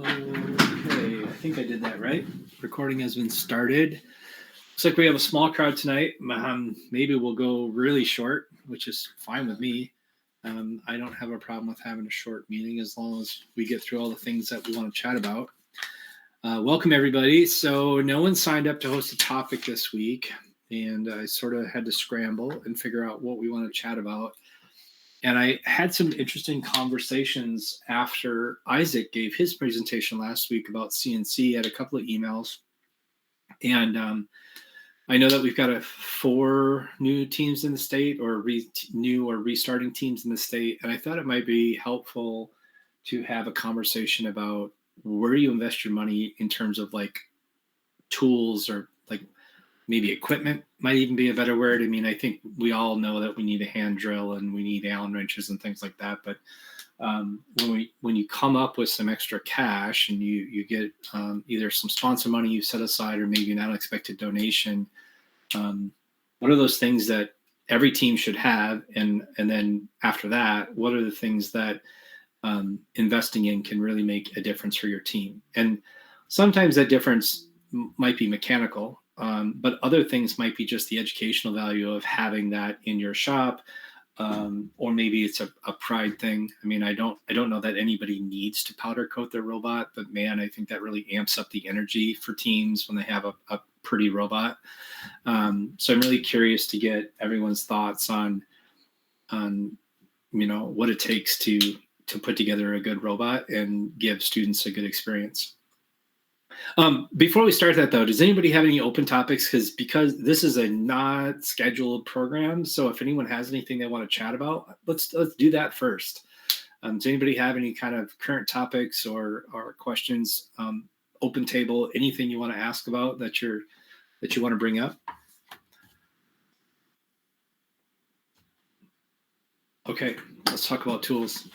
Okay, I think I did that right. Recording has been started. Looks like we have a small crowd tonight. Maybe we'll go really short, which is fine with me. I don't have a problem with having a short meeting as long as we get through all the things that we want to chat about. Welcome, everybody. So no one signed up to host a topic this week, and I sort of had to scramble and figure out what we want to chat about. And I had some interesting conversations after Isaac gave his presentation last week about CNC. I had a couple of emails. And I know that we've got 4 new teams in the state, or new or restarting teams in the state. And I thought it might be helpful to have a conversation about where you invest your money in terms of like tools, or like maybe equipment might even be a better word. I mean, I think we all know that we need a hand drill and we need Allen wrenches and things like that. But when you come up with some extra cash and you get either some sponsor money you set aside or maybe an unexpected donation, what are those things that every team should have? And then after that, what are the things that investing in can really make a difference for your team? And sometimes that difference might be mechanical. But other things might be just the educational value of having that in your shop, or maybe it's a pride thing. I mean, I don't know that anybody needs to powder coat their robot, but man, I think that really amps up the energy for teams when they have a pretty robot. So I'm really curious to get everyone's thoughts on what it takes to put together a good robot and give students a good experience. Before we start that, though, does anybody have any open topics? Because this is a not scheduled program, so if anyone has anything they want to chat about, let's do that first. Does anybody have any kind of current topics or questions? Open table, anything you want to ask about that you want to bring up? Okay, let's talk about tools.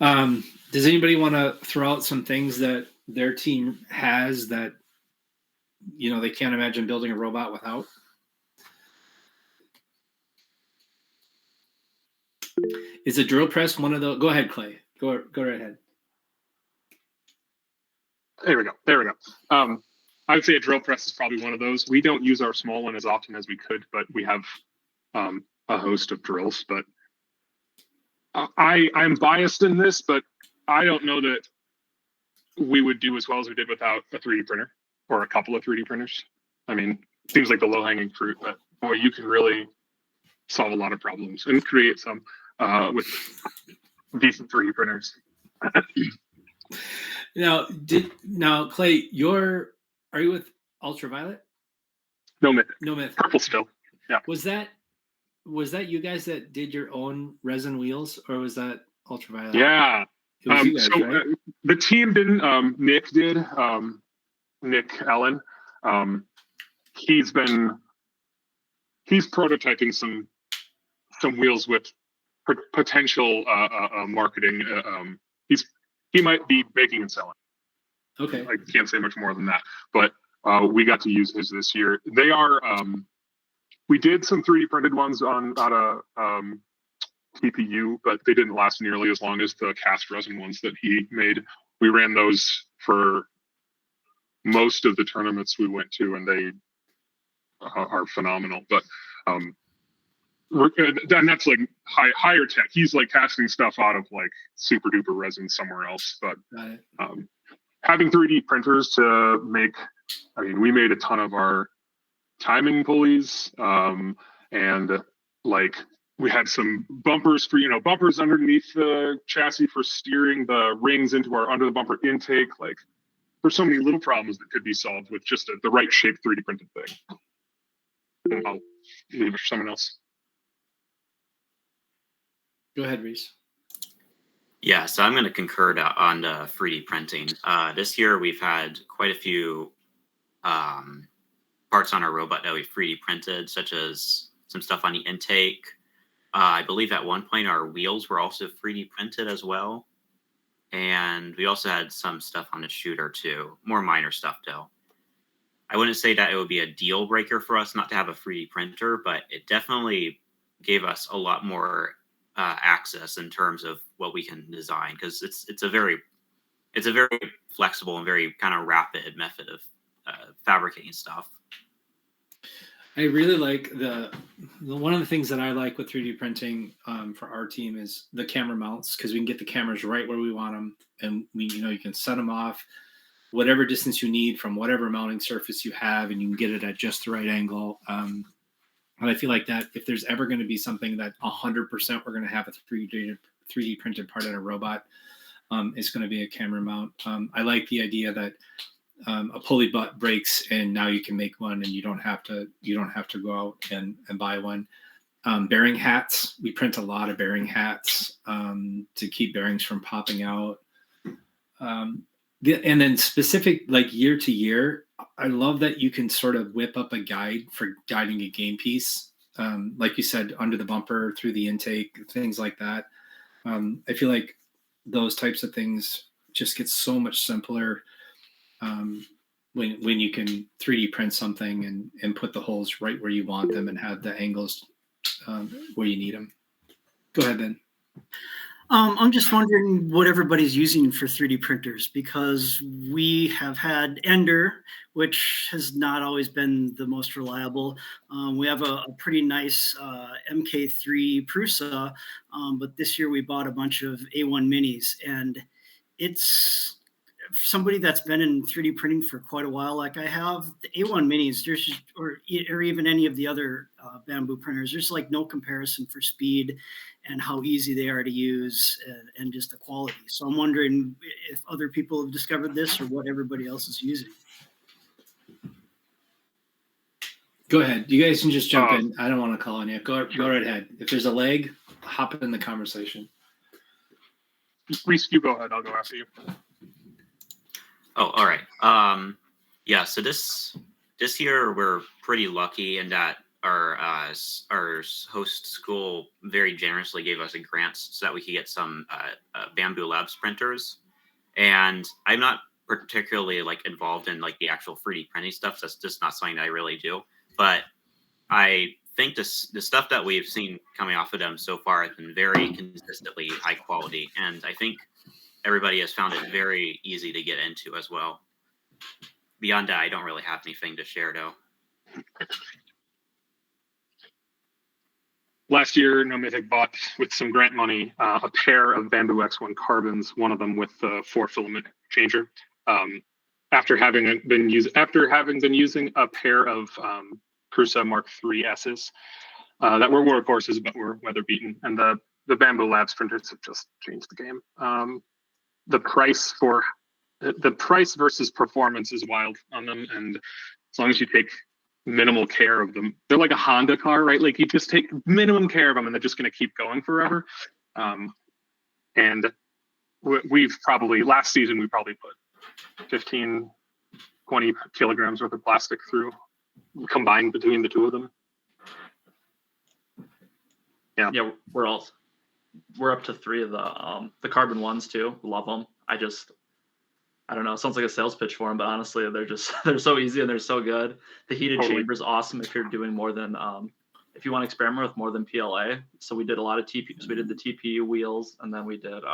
Does anybody want to throw out some things that their team has that they can't imagine building a robot without? Is a drill press one of those? Go ahead, Clay. Go right ahead. There we go. I would say a drill press is probably one of those. We don't use our small one as often as we could, but we have a host of drills. But I'm biased in this, but I don't know that we would do as well as we did without a 3D printer or a couple of 3D printers. I mean, it seems like the low-hanging fruit, but boy, you can really solve a lot of problems and create some with decent 3D printers. Now, Clay, are you with Ultraviolet? No myth. Purple still. Yeah. Was that you guys that did your own resin wheels, or was that Ultraviolet? Yeah. It was you guys, right? The team didn't. Nick did. Nick Allen. He's prototyping some wheels with potential marketing. He might be making and selling. Okay. I can't say much more than that, but we got to use his this year. They are. We did some 3D printed ones out of TPU, but they didn't last nearly as long as the cast resin ones that he made. We ran those for most of the tournaments we went to, and they are phenomenal. But and that's like higher tech. He's like casting stuff out of like super duper resin somewhere else. But having 3D printers to make, I mean, we made a ton of our timing pulleys, and like we had some bumpers for bumpers underneath the chassis for steering the rings into our under the bumper intake. Like, there's so many little problems that could be solved with just the right shape 3D printed thing. And I'll leave it for someone else. Go ahead, Reese. Yeah, so I'm going to concur on 3D printing. This year we've had quite a few parts on our robot that we've 3D printed, such as some stuff on the intake. I believe at one point our wheels were also 3D printed as well. And we also had some stuff on the shooter too, more minor stuff though. I wouldn't say that it would be a deal breaker for us not to have a 3D printer, but it definitely gave us a lot more access in terms of what we can design, because it's it's a very flexible and very kind of rapid method of fabricating stuff. I really like the one of the things that I like with 3D printing for our team is the camera mounts, because we can get the cameras right where we want them, and you can set them off whatever distance you need from whatever mounting surface you have, and you can get it at just the right angle. And I feel like that if there's ever going to be something that 100% we're going to have a 3D printed part in a robot, it's going to be a camera mount. I like the idea that a pulley butt breaks and now you can make one, and you don't have to go out and buy one. Bearing hats, we print a lot of bearing hats to keep bearings from popping out. And then specific, like year to year, I love that you can sort of whip up a guide for guiding a game piece, like you said, under the bumper, through the intake, things like that. I feel like those types of things just get so much simpler when you can 3D print something and put the holes right where you want them and have the angles where you need them. Go ahead, Ben. I'm just wondering what everybody's using for 3D printers, because we have had Ender, which has not always been the most reliable. We have a pretty nice MK3 Prusa, but this year we bought a bunch of A1 minis, and it's somebody that's been in 3D printing for quite a while, like I have. The A1 minis, there's just, or even any of the other bamboo printers, there's like no comparison for speed and how easy they are to use and just the quality. So I'm wondering if other people have discovered this or what everybody else is using. Go ahead. You guys can just jump in. I don't want to call on you. Go right ahead. If there's a leg, hop in the conversation. Reese, you go ahead. I'll go after you. Oh, all right. Yeah. So this year we're pretty lucky in that our host school very generously gave us a grant so that we could get some Bamboo Labs printers. And I'm not particularly like involved in like the actual 3D printing stuff. So that's just not something that I really do. But I think the stuff that we've seen coming off of them so far has been very consistently high quality, and I think everybody has found it very easy to get into as well. Beyond that, I don't really have anything to share, though. Last year, No Mythic bought, with some grant money, a pair of Bamboo X1 carbons, one of them with the 4-filament changer. After having been using a pair of Prusa Mark III S's that were workhorses but were weather beaten, and the Bamboo Labs printers have just changed the game. The price versus performance is wild on them, and as long as you take minimal care of them, they're like a Honda car, right? Like you just take minimum care of them and they're just going to keep going forever. And last season we probably put 15, 20 kilograms worth of plastic through, combined between the two of them. Yeah, we're up to 3 of the carbon ones too. Love them. I don't know. It sounds like a sales pitch for them, but honestly, they're so easy and they're so good. The heated chamber is awesome if you're doing more than if you want to experiment with more than PLA. So we did a lot of TPUs. We did the TPU wheels, and then we did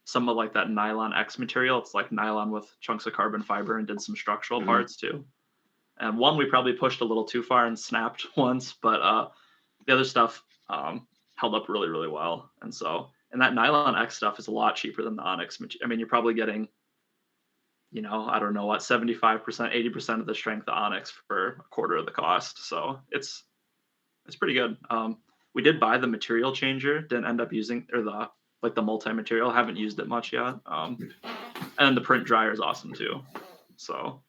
some of like that nylon X material. It's like nylon with chunks of carbon fiber, and did some structural parts too. And one we probably pushed a little too far and snapped once, but the other stuff held up really, really well. And that nylon X stuff is a lot cheaper than the Onyx. I mean, you're probably getting, I don't know what, 75%, 80% of the strength of Onyx for a quarter of the cost. So it's pretty good. We did buy the material changer, didn't end up using, or the multi-material, haven't used it much yet. And the print dryer is awesome too. So,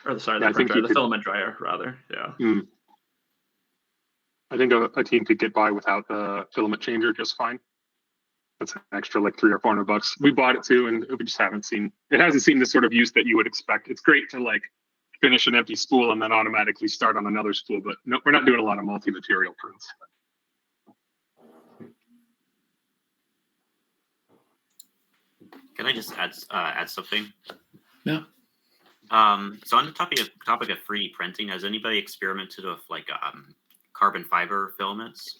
the filament dryer rather. Yeah. I think a team could get by without the filament changer just fine. That's an extra like $300 or $400. We bought it too, and we just hasn't seen the sort of use that you would expect. It's great to like finish an empty spool and then automatically start on another spool, but no, we're not doing a lot of multi-material prints. Can I just add something? Yeah. So on the topic of 3D printing, has anybody experimented with like carbon fiber filaments?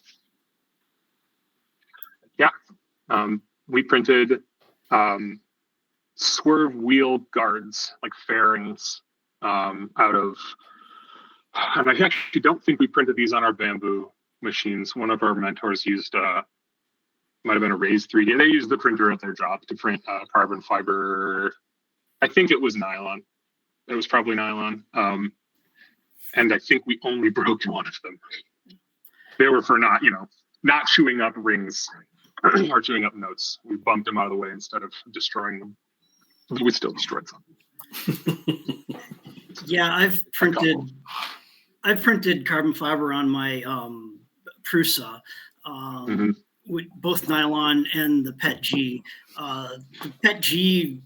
Yeah. We printed swerve wheel guards, like fairings, out of, and I actually don't think we printed these on our bamboo machines. One of our mentors used, might have been a Raise 3D. They used the printer at their job to print carbon fiber. I think it was nylon. It was probably nylon. And I think we only broke one of them. They were for not chewing up rings or chewing up notes. We bumped them out of the way instead of destroying them. But we still destroyed some. Yeah, I've printed carbon fiber on my Prusa, with both nylon and the PET G. The PET G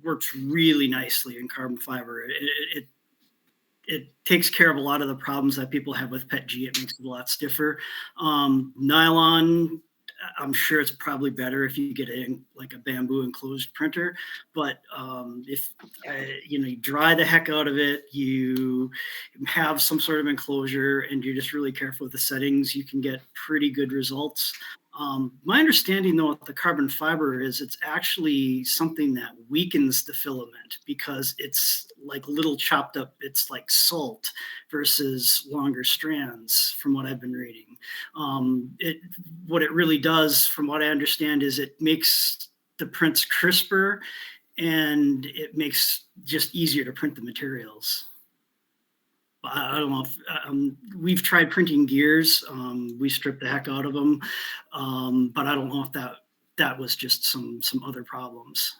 works really nicely in carbon fiber. It takes care of a lot of the problems that people have with PET G. It makes it a lot stiffer. Nylon, I'm sure it's probably better if you get like a bamboo enclosed printer, but if you dry the heck out of it, you have some sort of enclosure, and you're just really careful with the settings, you can get pretty good results. My understanding, though, with the carbon fiber is it's actually something that weakens the filament because it's like little chopped up, it's like salt versus longer strands, from what I've been reading. What it really does, from what I understand, is it makes the prints crisper, and it makes just easier to print the materials. I don't know if we've tried printing gears. We stripped the heck out of them, but I don't know if that was just some other problems.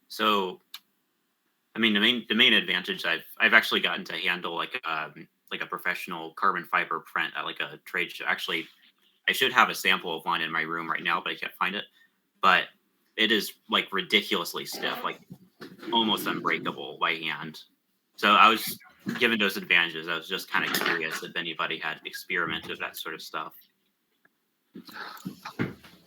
So, I mean, the main advantage I've actually gotten to handle like a professional carbon fiber print at like a trade show. Actually, I should have a sample of one in my room right now, but I can't find it. But it is like ridiculously stiff, like almost unbreakable by hand. So I was given those advantages. I was just kind of curious if anybody had experimented with that sort of stuff.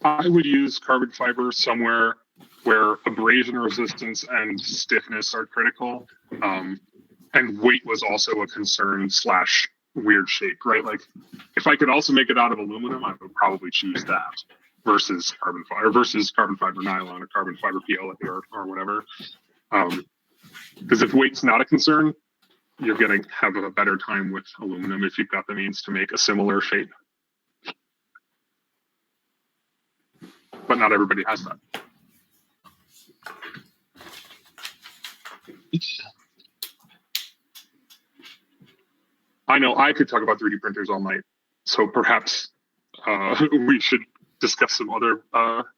I would use carbon fiber somewhere where abrasion resistance and stiffness are critical. And weight was also a concern / weird shape, right? Like if I could also make it out of aluminum, I would probably choose that versus carbon fiber nylon or carbon fiber PLA or whatever. Because if weight's not a concern, you're going to have a better time with aluminum if you've got the means to make a similar shape. But not everybody has that. I know I could talk about 3D printers all night, so perhaps we should discuss some other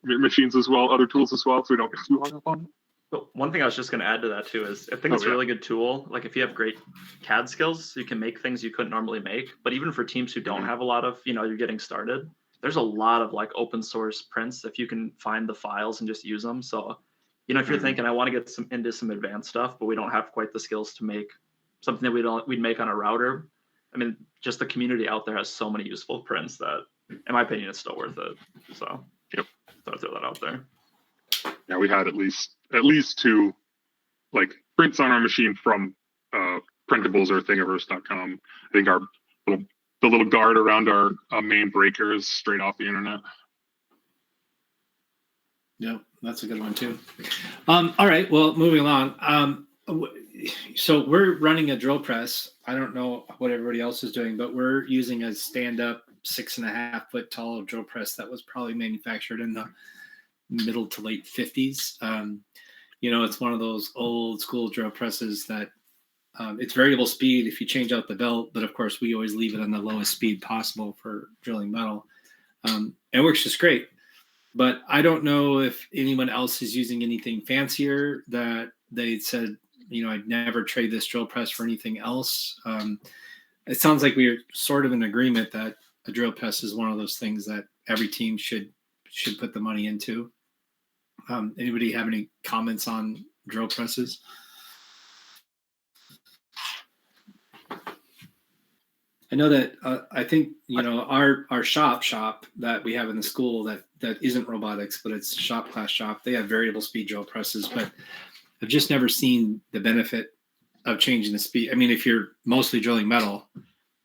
machines as well, other tools as well, so we don't get too hung up on it. But one thing I was just going to add to that too is I think it's a really good tool. Like if you have great CAD skills, you can make things you couldn't normally make. But even for teams who don't have a lot of, you're getting started, there's a lot of like open source prints if you can find the files and just use them. So, if you're thinking I want to get into some advanced stuff, but we don't have quite the skills to make something that we'd make on a router. I mean, just the community out there has so many useful prints that, in my opinion, it's still worth it. So, yep, so I throw that out there. Yeah, we had at least 2 like prints on our machine from printables or thingiverse.com. I think the little guard around our main breaker is straight off the internet. Yeah, that's a good one too. All right, well, moving along. So we're running a drill press. I don't know what everybody else is doing, but we're using a stand-up 6.5 foot tall drill press that was probably manufactured in the middle to late 50s. It's one of those old school drill presses that it's variable speed if you change out the belt, but of course we always leave it on the lowest speed possible for drilling metal. It works just great, but I don't know if anyone else is using anything fancier that they said, I'd never trade this drill press for anything else. It sounds like we're sort of in agreement that a drill press is one of those things that every team should put the money into. Anybody have any comments on drill presses? I know that I think our shop that we have in the school that isn't robotics, but it's shop class shop. They have variable speed drill presses, but I've just never seen the benefit of changing the speed. I mean, if you're mostly drilling metal,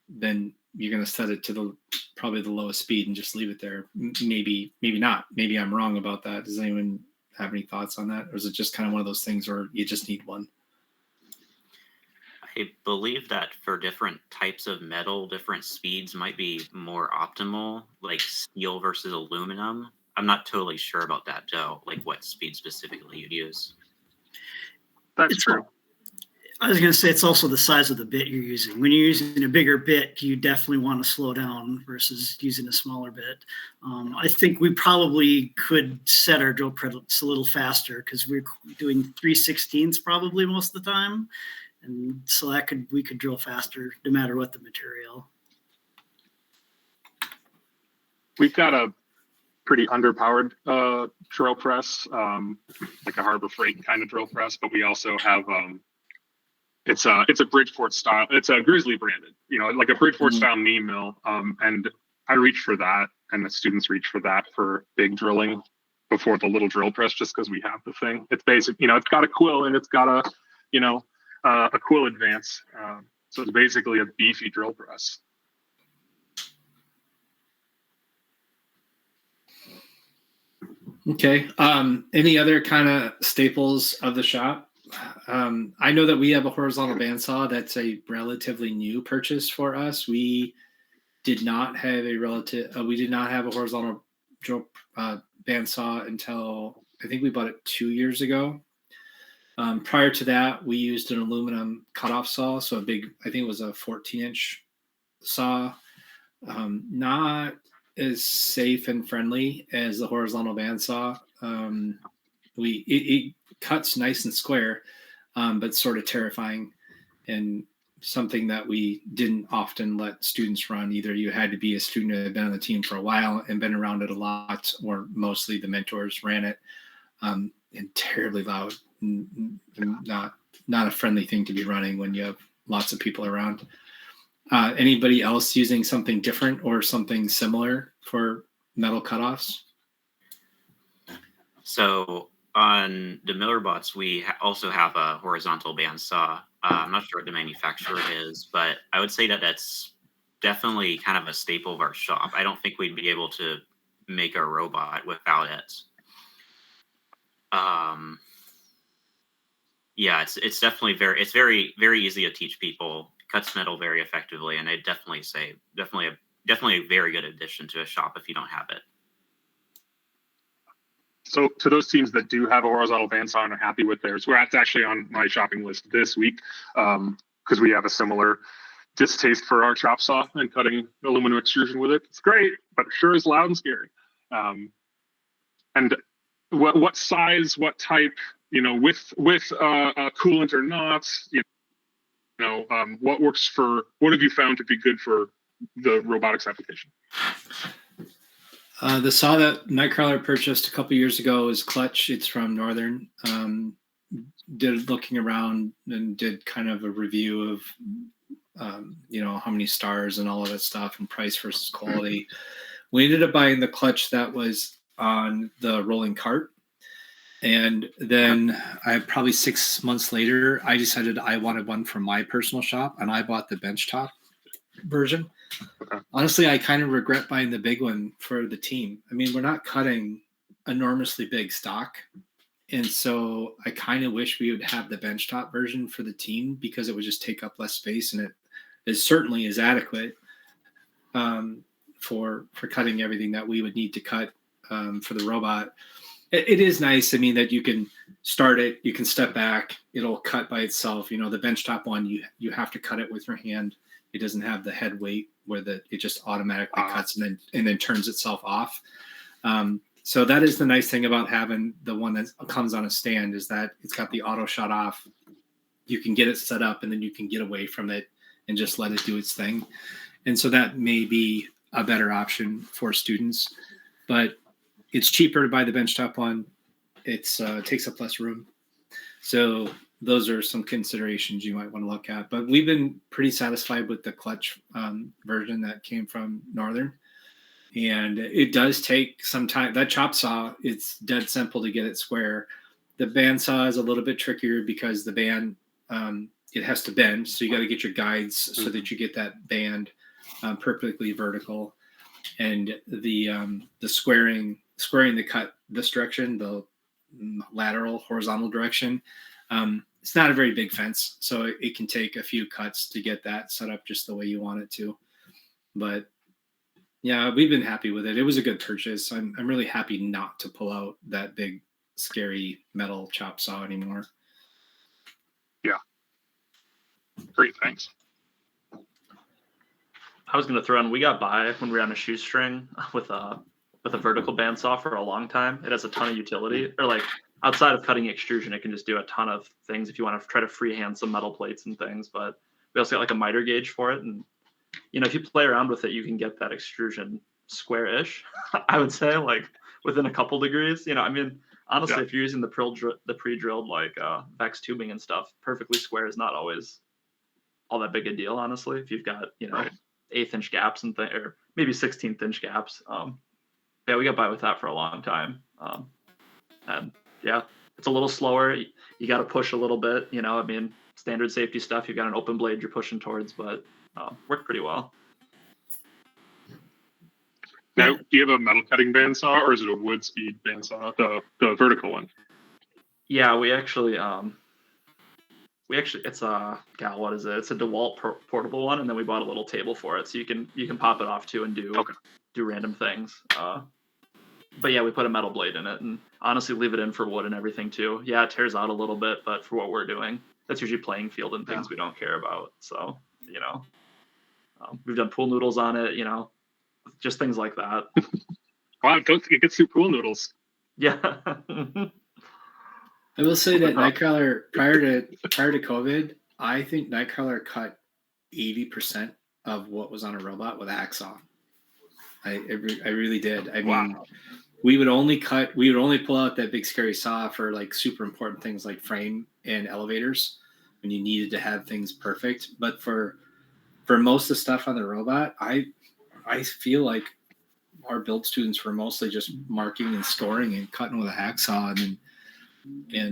then you're going to set it to probably the lowest speed and just leave it there. Maybe not. Maybe I'm wrong about that. Does anyone have any thoughts on that? Or is it just kind of one of those things where you just need one? I believe that for different types of metal, different speeds might be more optimal, like steel versus aluminum. I'm not totally sure about that, though, like what speed specifically you'd use. That's It's true. I was going to say it's also the size of the bit you're using. When you're using a bigger bit, you definitely want to slow down versus using a smaller bit. I think we probably could set our drill press a little faster because we're doing 3/16 probably most of the time. And so we could drill faster no matter what the material. We've got a pretty underpowered drill press, like a Harbor Freight kind of drill press, but we also have it's a Bridgeport style. It's a Grizzly branded, like a Bridgeport style knee mill. And I reach for that, and the students reach for that for big drilling before the little drill press, just because we have the thing. It's basic, it's got a quill and it's got a quill advance. So it's basically a beefy drill press. Okay. Any other kind of staples of the shop? I know that we have a horizontal bandsaw that's a relatively new purchase for us. We did not have a horizontal drill bandsaw until I think we bought it 2 years ago. Prior to that, we used an aluminum cutoff saw, so I think it was a 14-inch saw. Not as safe and friendly as the horizontal bandsaw. It cuts nice and square, but sort of terrifying, and something that we didn't often let students run. Either you had to be a student that had been on the team for a while and been around it a lot, or mostly the mentors ran it, and terribly loud. Not a friendly thing to be running when you have lots of people around. Anybody else using something different or something similar for metal cutoffs? So on the Miller bots, we also have a horizontal bandsaw. I'm not sure what the manufacturer is, but I would say that that's definitely kind of a staple of our shop. I don't think we'd be able to make a robot without it. Yeah, it's definitely very easy to teach people. Cuts metal very effectively, and I definitely say definitely a very good addition to a shop if you don't have it. So to those teams that do have a horizontal bandsaw and are happy with theirs, that's actually on my shopping list this week, because we have a similar distaste for our chop saw and cutting aluminum extrusion with it. It's great, but it sure is loud and scary. And what size, what type, with coolant or not, what have you found to be good for the robotics application? The saw that KnightKrawler purchased a couple years ago is Clutch. It's from Northern. Did looking around and did kind of a review of, how many stars and all of that stuff and price versus quality. We ended up buying the Clutch that was on the rolling cart. And then probably 6 months later, I decided I wanted one for my personal shop, and I bought the benchtop version. Okay. Honestly, I kind of regret buying the big one for the team. I mean, we're not cutting enormously big stock. And so I kind of wish we would have the benchtop version for the team, because it would just take up less space, and it certainly is adequate for cutting everything that we would need to cut for the robot. It is nice. I mean, that you can start it, you can step back, it'll cut by itself. The benchtop one, you have to cut it with your hand. It doesn't have the head weight where it just automatically cuts and then turns itself off. So that is the nice thing about having the one that comes on a stand, is that it's got the auto shut off. You can get it set up, and then you can get away from it and just let it do its thing. And so that may be a better option for students, but it's cheaper to buy the benchtop one. It takes up less room. So those are some considerations you might want to look at. But we've been pretty satisfied with the Clutch version that came from Northern. And it does take some time. That chop saw, it's dead simple to get it square. The bandsaw is a little bit trickier because the band, it has to bend. So you got to get your guides so that you get that band. perfectly vertical, and the squaring the cut this direction, the lateral horizontal direction. It's not a very big fence, so it can take a few cuts to get that set up just the way you want it to. But yeah, we've been happy with it. It was a good purchase. I'm really happy not to pull out that big, scary metal chop saw anymore. Yeah. Great, thanks. I was gonna throw in. We got by when we were on a shoestring with a vertical bandsaw for a long time. It has a ton of utility, or like outside of cutting extrusion, it can just do a ton of things if you want to try to freehand some metal plates and things. But we also got like a miter gauge for it, and if you play around with it, you can get that extrusion square-ish. I would say like within a couple degrees. Honestly, if you're using the pre-drilled like Vex tubing and stuff, perfectly square is not always all that big a deal. Honestly, if you've got Right. 1/8 inch gaps and or maybe 16th inch gaps. Yeah, we got by with that for a long time. And yeah, it's a little slower. You got to push a little bit. Standard safety stuff. You've got an open blade you're pushing towards, but worked pretty well. Now, do you have a metal cutting bandsaw, or is it a wood speed bandsaw, the vertical one? Yeah, we actually it's what is it? It's a DeWalt portable one, and then we bought a little table for it, so you can pop it off too and do random things. But yeah, we put a metal blade in it, and honestly, leave it in for wood and everything too. Yeah, it tears out a little bit, but for what we're doing, that's usually playing field and things we don't care about. So we've done pool noodles on it. Just things like that. Wow, don't think it gets through pool noodles. Yeah. I will say that KnightKrawler prior to COVID, I think KnightKrawler cut 80% of what was on a robot with a hacksaw. I really did. I mean, we would only pull out that big scary saw for like super important things like frame and elevators when you needed to have things perfect. But for most of the stuff on the robot, I feel like our build students were mostly just marking and scoring and cutting with a hacksaw, and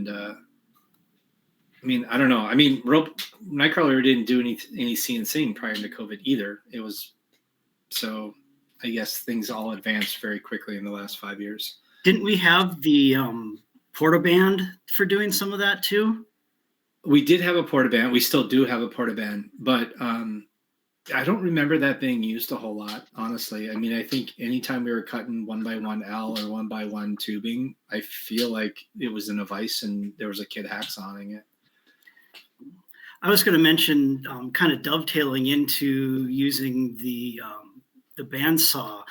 I mean, I don't know. I mean, KnightKrawler didn't do any CNCing prior to COVID either. It was so. I guess things all advanced very quickly in the last 5 years. Didn't we have the portaband for doing some of that too? We did have a portaband. We still do have a portaband, but I don't remember that being used a whole lot, honestly. I mean, I think anytime we were cutting 1x1L or 1x1 tubing, I feel like it was in a vise and there was a kid hacksawing it. I was going to mention kind of dovetailing into using the bandsaw.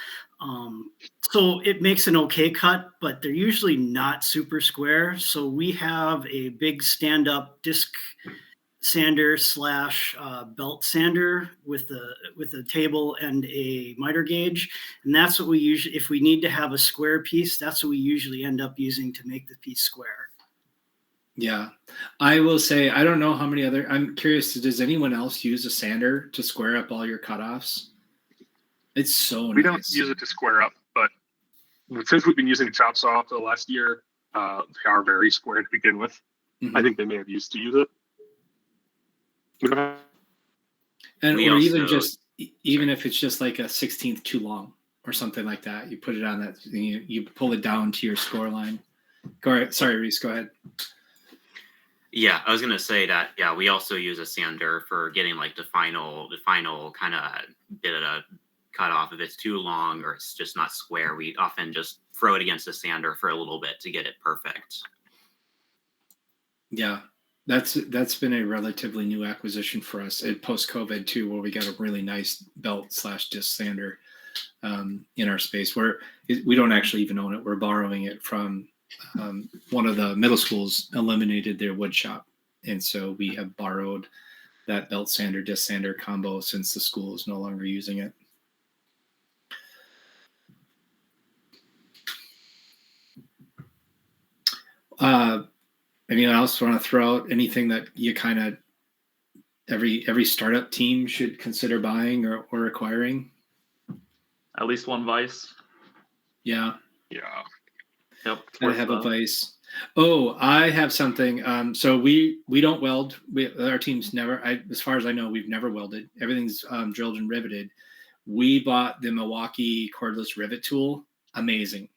So it makes an okay cut, but they're usually not super square. So we have a big stand-up disc sander / belt sander with a table and a miter gauge, and that's what we usually, if we need to have a square piece, that's what we usually end up using to make the piece square. Yeah, I will say I don't know how many other. I'm curious. Does anyone else use a sander to square up all your cutoffs? It's so nice. We don't use it to square up, but since we've been using a chop saw for the last year, they are very square to begin with. Mm-hmm. I think they may have used to use it. Even if it's just like a 16th too long or something like that, you put it on that. You pull it down to your score line. Go ahead. Sorry, Reese. Go ahead. Yeah, I was gonna say that. Yeah, we also use a sander for getting like the final kind of bit of a cut off. If it's too long or it's just not square, we often just throw it against the sander for a little bit to get it perfect. Yeah, that's been a relatively new acquisition for us at post-COVID too, where we got a really nice belt / disc sander in our space. Where we don't actually even own it; we're borrowing it from one of the middle schools. Eliminated their wood shop, and so we have borrowed that belt sander disc sander combo since the school is no longer using it. Anyone else want to throw out anything that you kind of every startup team should consider buying or acquiring? At least one vise. Yeah. Yeah. Yep. I have a vise. Oh, I have something. So we don't weld. Our team's never. As far as I know, we've never welded. Everything's drilled and riveted. We bought the Milwaukee cordless rivet tool. Amazing.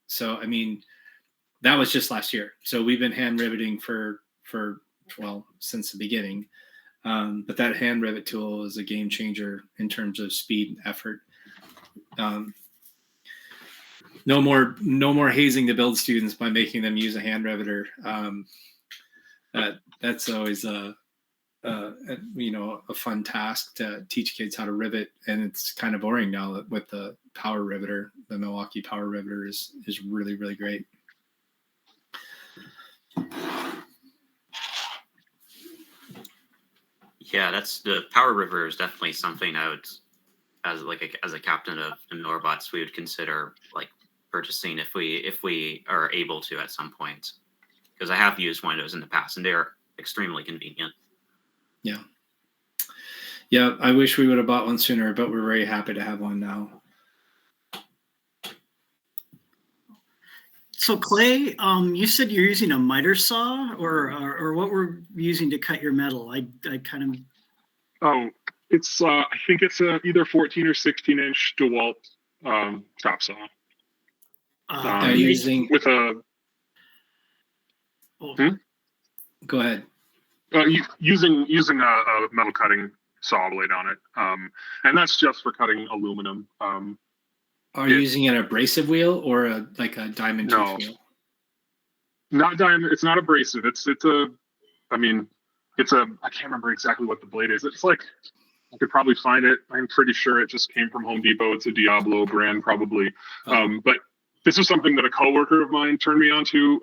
So, I mean, that was just last year. So we've been hand riveting since the beginning. But that hand rivet tool is a game changer in terms of speed and effort. No more hazing the build students by making them use a hand riveter. That's always a fun task to teach kids how to rivet, and it's kind of boring now with the power riveter. The Milwaukee power riveter is really, really great. Yeah, that's the power river is definitely something I would, as a captain of the Norbots, we would consider like purchasing if we are able to at some point, because I have used one of those in the past and they're extremely convenient. Yeah, I wish we would have bought one sooner, but we're very happy to have one now. So Clay, you said you're using a miter saw, or what we're using to cut your metal. I kind of. Oh, it's I think it's either 14 or 16 inch DeWalt chop saw. Using with a. Go ahead. Using a metal cutting saw blade on it, and that's just for cutting aluminum. Are you using an abrasive wheel or a diamond tooth wheel? Not diamond. It's not abrasive. I can't remember exactly what the blade is. It's like, I could probably find it. I'm pretty sure it just came from Home Depot. It's a Diablo brand probably. But this is something that a coworker of mine turned me on to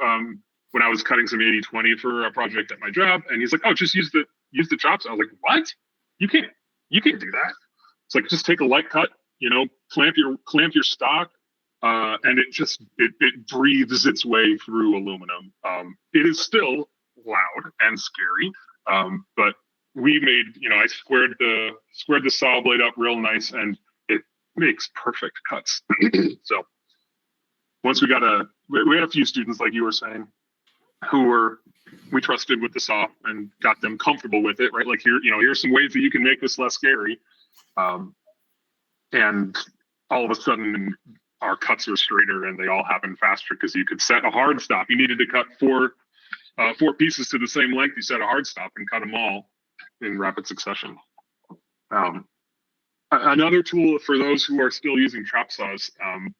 when I was cutting some 80/20 for a project at my job. And he's like, oh, just use the chops. I was like, what? You can't do that. It's like, just take a light cut, clamp your stock, and it breathes its way through aluminum. It is still loud and scary, but we made, I squared the saw blade up real nice, and it makes perfect cuts. So once we had a few students, like you were saying, we trusted with the saw and got them comfortable with it, right? Like, here's some ways that you can make this less scary. And all of a sudden our cuts are straighter and they all happen faster because you could set a hard stop. You needed to cut four pieces to the same length. You set a hard stop and cut them all in rapid succession. Another tool for those who are still using chop saws,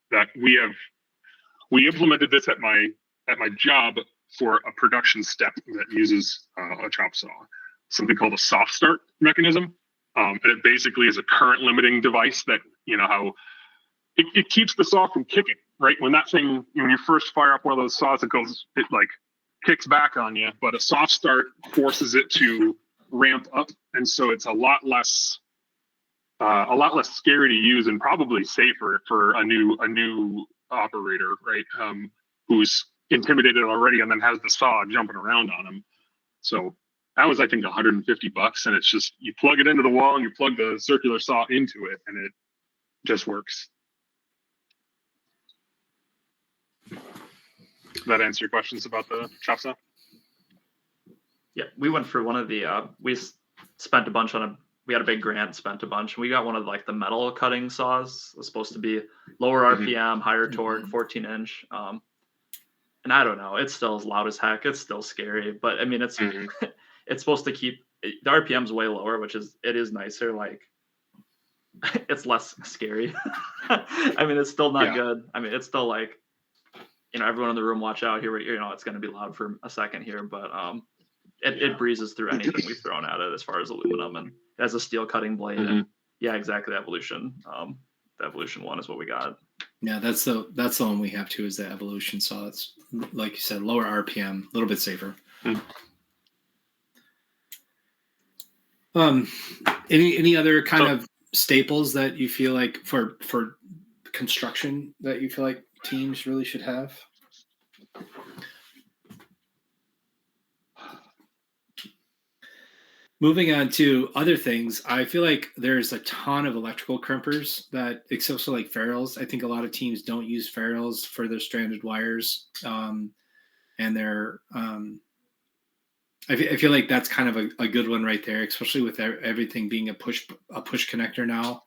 that we implemented this at my job for a production step that uses a chop saw, something called a soft start mechanism. And it basically is a current limiting device that, how it keeps the saw from kicking, right? When that thing, when you first fire up one of those saws, it kicks back on you, but a soft start forces it to ramp up. And so it's a lot less scary to use and probably safer for a new operator, right? Who's intimidated already and then has the saw jumping around on him. So that was, I think, $150, and it's just, you plug it into the wall and you plug the circular saw into it, and it just works. Does that answer your questions about the chop saw? Yeah, we went for one of the we spent a bunch on we had a big grant, spent a bunch, and we got one of the metal cutting saws. It was supposed to be lower RPM, higher torque, 14 inch. And I don't know, it's still as loud as heck. It's still scary, but I mean, it's it's supposed to keep the RPMs way lower, which is nicer. Like, it's less scary. I mean, it's still not good. I mean, it's still like, everyone in the room, watch out here. It's going to be loud for a second here, but it breezes through anything we've thrown at it as far as aluminum, and it has a steel cutting blade. And yeah, exactly. Evolution. The Evolution one is what we got. Yeah, that's the one we have too, is the Evolution saw. It's, like you said, lower RPM, a little bit safer. Any other kind of staples that you feel like for construction that you feel like teams really should have? Moving on to other things, I feel like there's a ton of electrical crimpers that, except for like ferrules. I think a lot of teams don't use ferrules for their stranded wires, and they're I feel like that's kind of a good one right there, especially with everything being a push connector now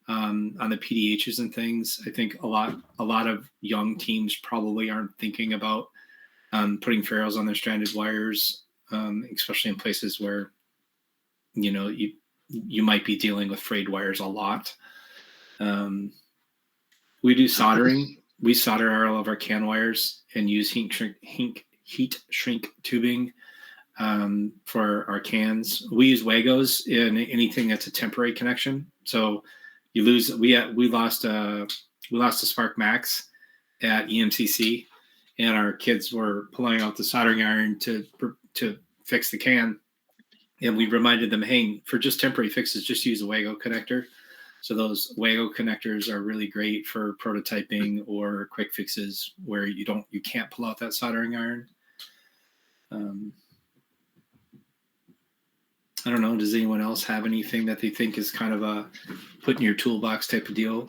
on the PDHs and things. I think a lot of young teams probably aren't thinking about putting ferrules on their stranded wires, especially in places where you might be dealing with frayed wires a lot. We do soldering. We solder all of our can wires and use heat shrink tubing for our cans. We use Wagos in anything that's a temporary connection. So you lose. We lost a Spark Max at EMCC, and our kids were pulling out the soldering iron to fix the can, and we reminded them, hey, for just temporary fixes, just use a Wago connector. So those Wago connectors are really great for prototyping or quick fixes where you can't pull out that soldering iron. I don't know. Does anyone else have anything that they think is kind of a put in your toolbox type of deal?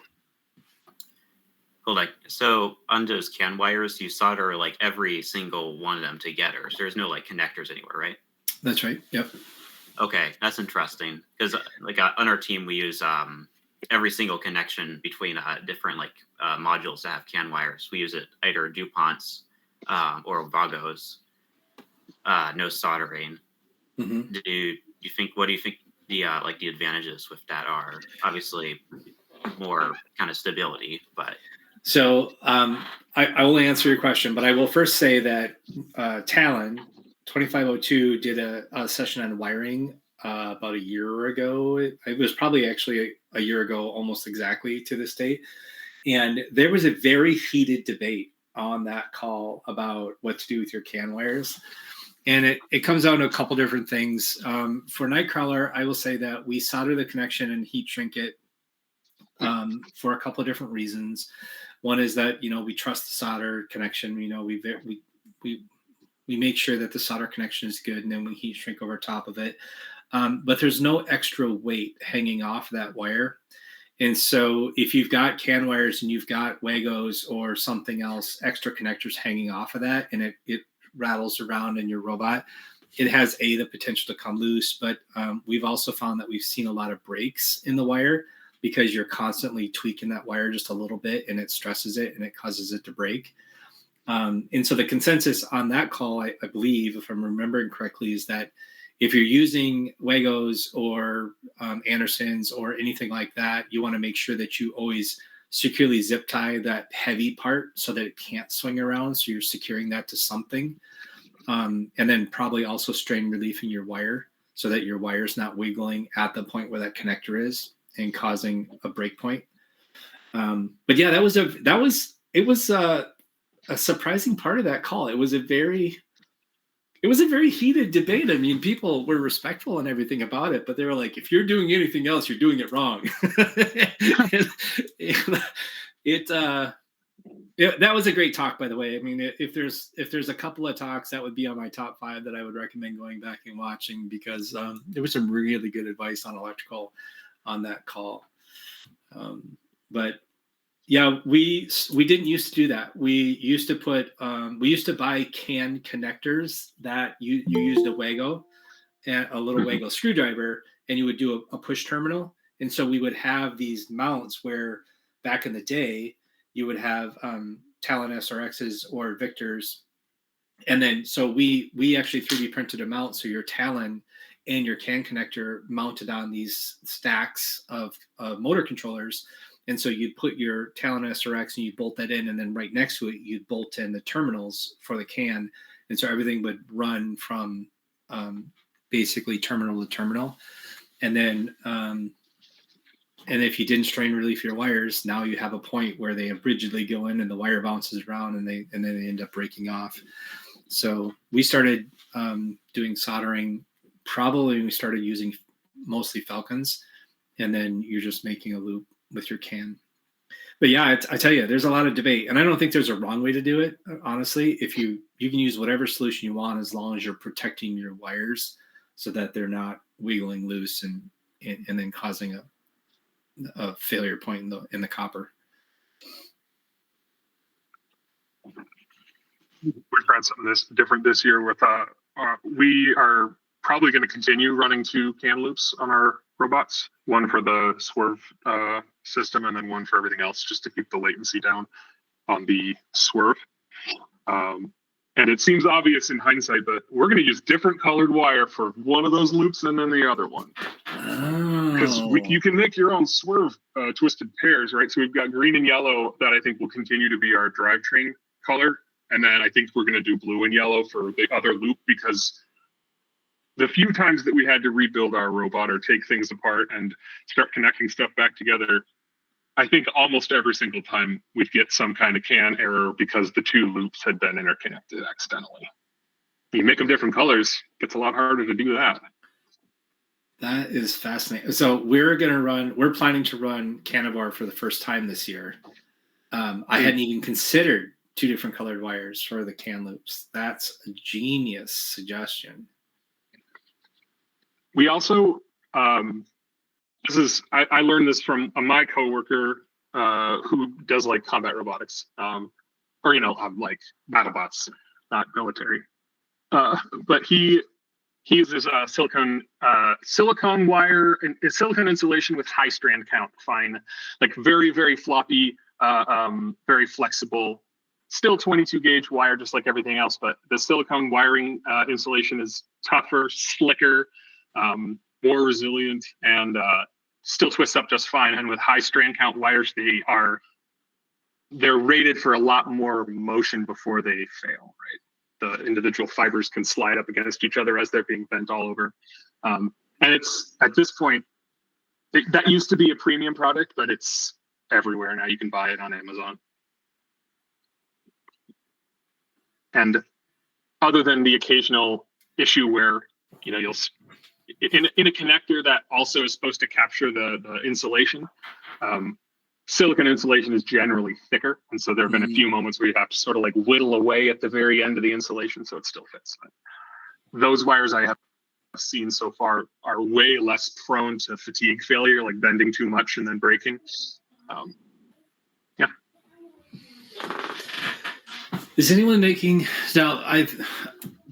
Well, so on those can wires, you solder every single one of them together. So there's no connectors anywhere, right? That's right. Yep. Okay, that's interesting because on our team we use every single connection between different modules that have can wires. We use it either DuPont's or Vagos. No soldering. Mm-hmm. What do you think the the advantages with that are? Obviously more kind of stability, but so I will answer your question, but I will first say that Talon 2502 did a session on wiring about a year ago. It was probably actually a year ago, almost exactly to this date. And there was a very heated debate on that call about what to do with your can wires. And it comes down to a couple different things. For KnightKrawler, I will say that we solder the connection and heat shrink it for a couple of different reasons. One is that, we trust the solder connection. We make sure that the solder connection is good, and then we heat shrink over top of it. But there's no extra weight hanging off that wire. And so if you've got can wires and you've got Wagos or something else, extra connectors hanging off of that, and it rattles around in your robot, it has the potential to come loose. But we've also found that we've seen a lot of breaks in the wire because you're constantly tweaking that wire just a little bit, and it stresses it and it causes it to break. And so the consensus on that call, I believe, if I'm remembering correctly, is that if you're using Wagos or Andersons or anything like that, you want to make sure that you always securely zip tie that heavy part so that it can't swing around. So you're securing that to something. And then probably also strain reliefing your wire so that your wire is not wiggling at the point where that connector is and causing a break point. But yeah, it was a surprising part of that call. It was a very heated debate. I mean, people were respectful and everything about it, but they were like, if you're doing anything else, you're doing it wrong. That was a great talk, by the way. I mean, if there's a couple of talks, that would be on my top 5 that I would recommend going back and watching, because there was some really good advice on electrical on that call. But yeah, we didn't used to do that. We used to buy can connectors that you used a Wago and a little Wago screwdriver, and you would do a push terminal. And so we would have these mounts where back in the day you would have Talon SRXs or Victors. And then so we actually 3D printed a mount, so your Talon and your can connector mounted on these stacks of motor controllers. And so you'd put your Talon SRX and you bolt that in, and then right next to it, you'd bolt in the terminals for the can. And so everything would run from basically terminal to terminal. And then, and if you didn't strain relief your wires, now you have a point where they rigidly go in and the wire bounces around and then they end up breaking off. So we started doing soldering probably when we started using mostly Falcons, and then you're just making a loop with your can. But yeah, I tell you, there's a lot of debate, and I don't think there's a wrong way to do it. Honestly, if you can use whatever solution you want, as long as you're protecting your wires so that they're not wiggling loose and then causing a failure point in the copper. We tried something different this year with we are probably going to continue running 2 can loops on our robots, one for the swerve system and then one for everything else, just to keep the latency down on the swerve. And it seems obvious in hindsight, but we're going to use different colored wire for one of those loops and then the other one. Because you can make your own swerve twisted pairs, right? So we've got green and yellow that I think will continue to be our drivetrain color. And then I think we're going to do blue and yellow for the other loop, because the few times that we had to rebuild our robot or take things apart and start connecting stuff back together, I think almost every single time we'd get some kind of can error because the 2 loops had been interconnected accidentally. You make them different colors, it's a lot harder to do that. That is fascinating. So we're planning to run Canavar for the first time this year. I hadn't even considered 2 different colored wires for the can loops. That's a genius suggestion. We also, I learned this from my coworker who does like combat robotics, or like BattleBots, not military. But he uses silicone wire and silicone insulation with high strand count, fine, like very, very floppy, very flexible, still 22 gauge wire, just like everything else. But the silicone wiring insulation is tougher, slicker, more resilient, and still twists up just fine. And with high strand count wires, they're rated for a lot more motion before they fail, right? The individual fibers can slide up against each other as they're being bent all over. And it's, at this point, that used to be a premium product, but it's everywhere now. You can buy it on Amazon. And other than the occasional issue where, you'll, in a connector that also is supposed to capture the insulation, silicone insulation is generally thicker. And so there have been a few moments where you have to sort of like whittle away at the very end of the insulation so it still fits. But those wires I have seen so far are way less prone to fatigue failure, like bending too much and then breaking. Yeah. Is anyone making, now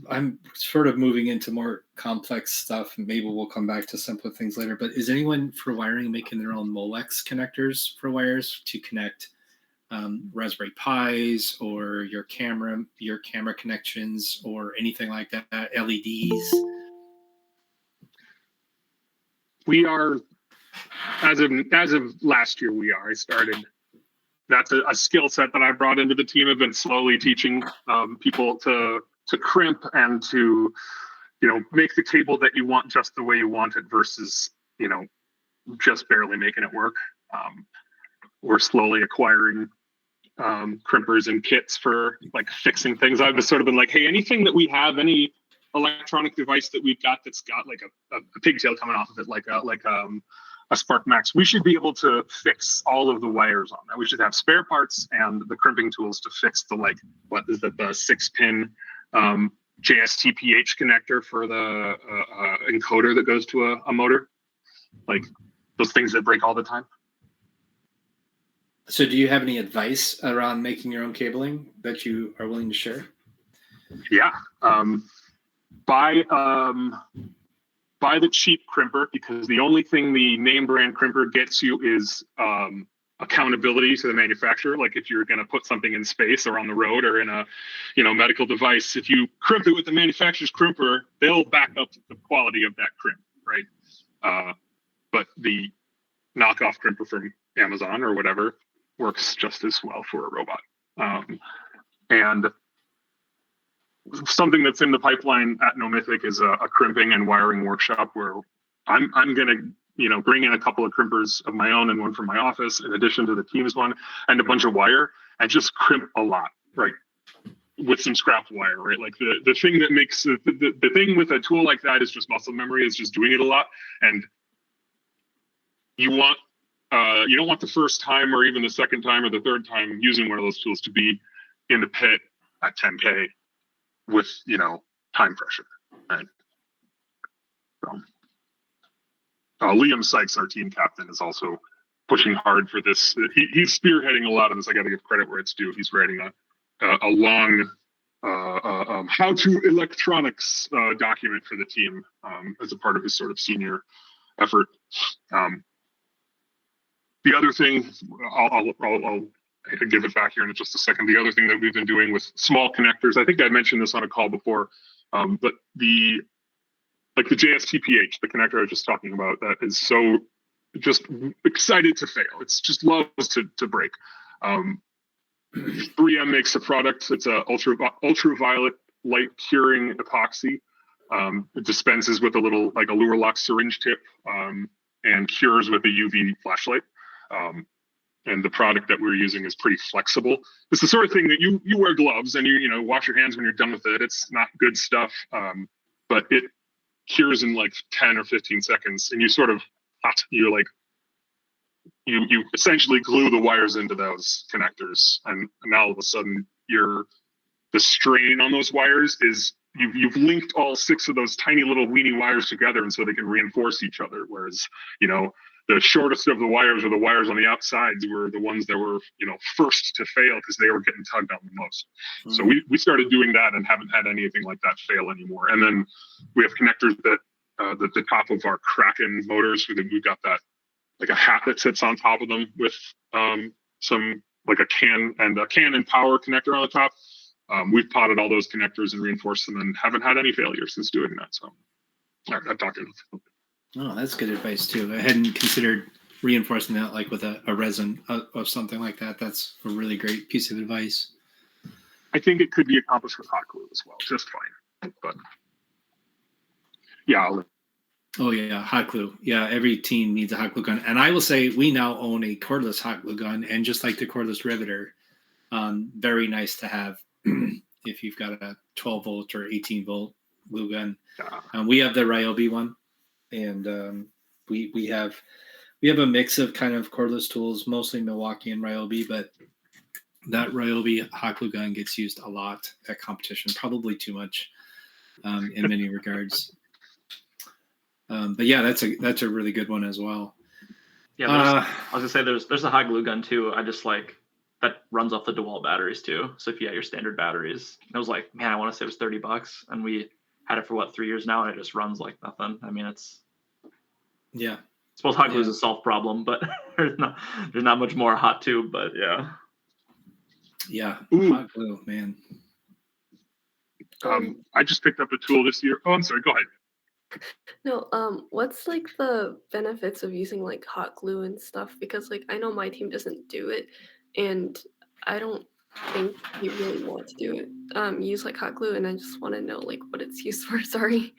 I'm sort of moving into more complex stuff. Maybe we'll come back to simpler things later, but is anyone for wiring making their own Molex connectors for wires to connect Raspberry Pis or your camera connections or anything like that, LEDs? We are, as of last year, I started. That's a skill set that I brought into the team. I've been slowly teaching people to crimp and to, make the table that you want just the way you want it versus, just barely making it work. We're slowly acquiring crimpers and kits for like fixing things. I've just sort of been like, hey, anything that we have, any electronic device that we've got that's got like a pigtail coming off of it, like a Spark Max, we should be able to fix all of the wires on that. We should have spare parts and the crimping tools to fix the, like, what is it, the 6-pin JSTPH connector for the encoder that goes to a motor, like those things that break all the time. So do you have any advice around making your own cabling that you are willing to share? Yeah. Buy the cheap crimper, because the only thing the name brand crimper gets you is accountability to the manufacturer. Like if you're going to put something in space or on the road or in a medical device, if you crimp it with the manufacturer's crimper, they'll back up the quality of that crimp, right? But the knockoff crimper from Amazon or whatever works just as well for a robot. And something that's in the pipeline at No Mythic is a crimping and wiring workshop where I'm going to, bring in a couple of crimpers of my own and one from my office, in addition to the team's one, and a bunch of wire, and just crimp a lot, right? With some scrap wire, right? Like the thing that makes the thing with a tool like that is just muscle memory, is just doing it a lot. And you don't want the first time or even the second time or the third time using one of those tools to be in the pit at 10K with, time pressure, right? So, Liam Sykes, our team captain, is also pushing hard for this. He's spearheading a lot of this. I got to give credit where it's due. He's writing a long how to electronics document for the team as a part of his sort of senior effort. The other thing, I'll give it back here in just a second. The other thing that we've been doing with small connectors, I think I mentioned this on a call before, but the JSTPH, the connector I was just talking about, that is so just excited to fail. It's just loves to break. 3M makes a product. It's a ultraviolet light curing epoxy. It dispenses with a little like a Luralox syringe tip and cures with a UV flashlight. And the product that we're using is pretty flexible. It's the sort of thing that you wear gloves and you wash your hands when you're done with it. It's not good stuff, but it cures in like 10 or 15 seconds, and you essentially glue the wires into those connectors, and now all of a sudden the strain on those wires is you've linked all 6 of those tiny little weeny wires together, and so they can reinforce each other. Whereas the shortest of the wires, or the wires on the outsides, were the ones that were first to fail because they were getting tugged on the most. So we started doing that and haven't had anything like that fail anymore. And then we have connectors that the top of our Kraken motors, we've got that like a hat that sits on top of them with some like a can and power connector on the top. We've potted all those connectors and reinforced them and haven't had any failures since doing that. So I'm talking. Oh, that's good advice too. I hadn't considered reinforcing that like with a resin or something like that. That's a really great piece of advice. I think it could be accomplished with hot glue as well, just fine. But yeah. Oh yeah, hot glue. Yeah, every team needs a hot glue gun. And I will say we now own a cordless hot glue gun, and just like the cordless riveter, very nice to have if you've got a 12 volt or 18 volt glue gun. We have the Ryobi one, and we have a mix of kind of cordless tools, mostly Milwaukee and Ryobi, but that Ryobi hot glue gun gets used a lot at competition, probably too much in many regards. But yeah, that's a really good one as well. Yeah, I was gonna say there's a hot glue gun too. I just like that runs off the DeWalt batteries too. So if you had your standard batteries, it was like, man, I want to say it was $30, and we had it for 3 years now, and it just runs like nothing. I mean, yeah. I suppose hot glue is a solved problem, but there's not much more hot tube. But yeah. Yeah, hot glue, man. I just picked up a tool this year. Oh, I'm sorry. Go ahead. No, what's like the benefits of using like hot glue and stuff? Because like I know my team doesn't do it, and I don't think you really want to do it. Use like hot glue, and I just want to know like what it's used for. Sorry.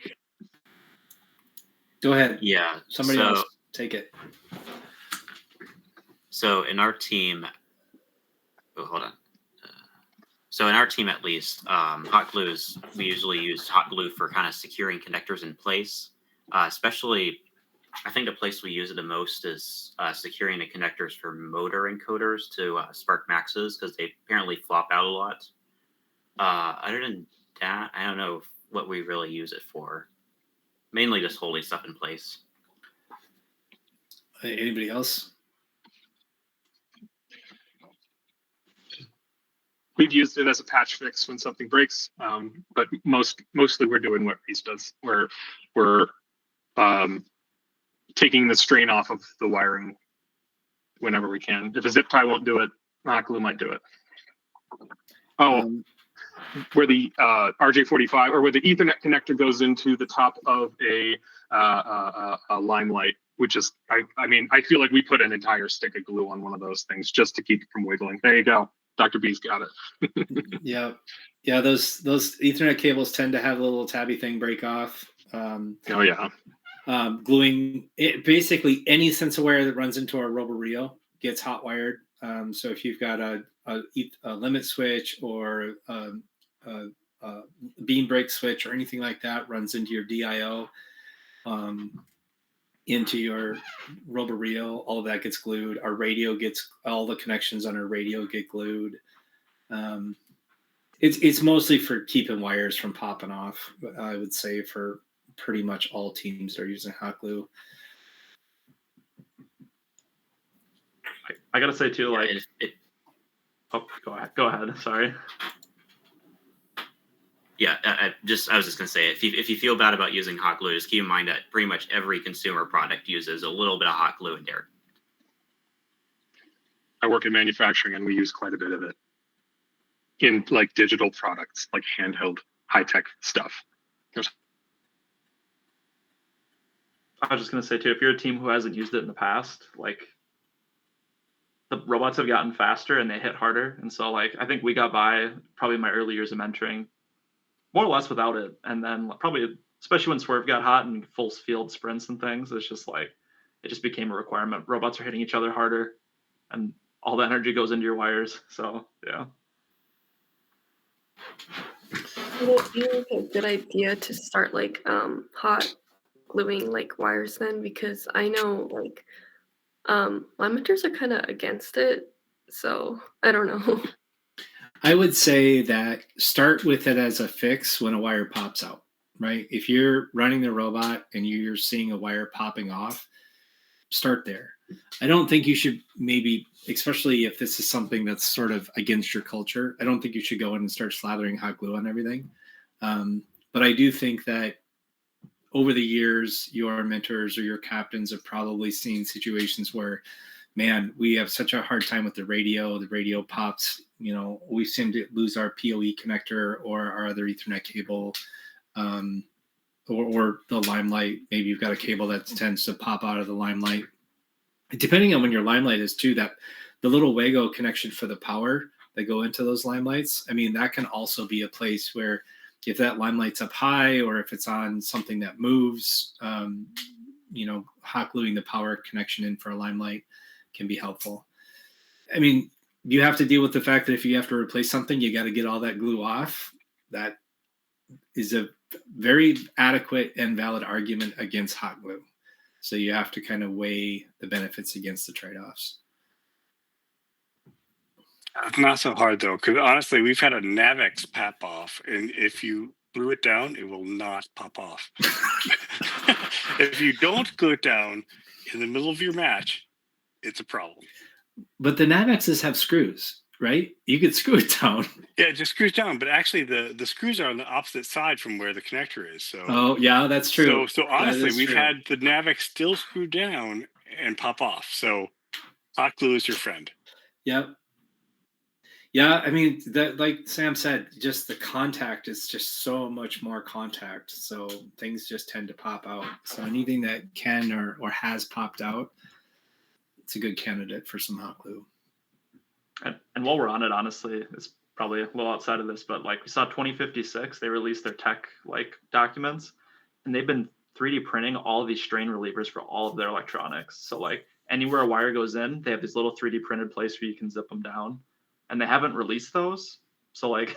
Go ahead. Yeah. Somebody else take it. So in our team, hold on. So in our team, at least, hot glue we usually use hot glue for kind of securing connectors in place. Especially, I think the place we use it the most is securing the connectors for motor encoders to Spark Maxes, because they apparently flop out a lot. Other than that, I don't know what we really use it for. Mainly just holding stuff in place. Anybody else? We've used it as a patch fix when something breaks, but mostly we're doing what Reese does. We're taking the strain off of the wiring whenever we can. If a zip tie won't do it, hot glue might do it. Where the RJ45 or where the Ethernet connector goes into the top of a limelight, which is, I mean, I feel like we put an entire stick of glue on one of those things just to keep it from wiggling. There you go. Dr. B's got it. Yeah. Those Ethernet cables tend to have a little tabby thing break off. Oh yeah. Gluing it, basically any sensor wire that runs into our RoboRio gets hot wired. So if you've got a limit switch or a beam break switch or anything like that runs into your DIO, into your RoboRio, all of that gets glued. Our radio all the connections on our radio get glued. It's mostly for keeping wires from popping off, I would say, for pretty much all teams that are using hot glue. I gotta say too, Yeah, like, oh, go ahead. Sorry. Yeah, I was just gonna say, if you feel bad about using hot glue, just keep in mind that pretty much every consumer product uses a little bit of hot glue in there. I work in manufacturing, and we use quite a bit of it in like digital products, like handheld, high-tech stuff. I was just gonna say too, if you're a team who hasn't used it in the past, like the robots have gotten faster and they hit harder, and so like I think we got by probably my early years of mentoring more or less without it, and then probably especially when Swerve got hot and full field sprints and things, it's just like it just became a requirement. Robots are hitting each other harder, and all the energy goes into your wires. So yeah. Would it be like a good idea to start like hot gluing like wires then? Because I know like my mentors are kind of against it, so I don't know. I would say that start with it as a fix when a wire pops out, right? If you're running the robot and you're seeing a wire popping off, start there. I don't think you should maybe, especially if this is something that's sort of against your culture, I don't think you should go in and start slathering hot glue on everything. But I do think that over the years, your mentors or your captains have probably seen situations where, man, we have such a hard time with the radio pops, we seem to lose our PoE connector or our other Ethernet cable, or the limelight. Maybe you've got a cable that tends to pop out of the limelight. Depending on when your limelight is too, that the little Wago connection for the power that go into those limelights, I mean, that can also be a place where if that limelight's up high or if it's on something that moves, hot gluing the power connection in for a limelight can be helpful. I mean, you have to deal with the fact that if you have to replace something, you got to get all that glue off. That is a very adequate and valid argument against hot glue. So you have to kind of weigh the benefits against the trade-offs. It's not so hard though, because honestly, we've had a Navex pop off, and if you glue it down, it will not pop off. If you don't glue it down in the middle of your match, it's a problem. But the Navexes have screws, right? You could screw it down. Yeah, it just screws down, but actually the screws are on the opposite side from where the connector is. So oh yeah, that's true. So honestly, we've true. had the Navex still screw down and pop off. So hot glue is your friend. Yep. Yeah, I mean, that, like Sam said, just the contact is just so much more contact. So things just tend to pop out. So anything that can or has popped out, it's a good candidate for some hot glue. And while we're on it, honestly, it's probably a little outside of this, but like we saw 2056, they released their tech like documents, and they've been 3D printing all of these strain relievers for all of their electronics. So like anywhere a wire goes in, they have this little 3D printed place where you can zip them down, and they haven't released those. So like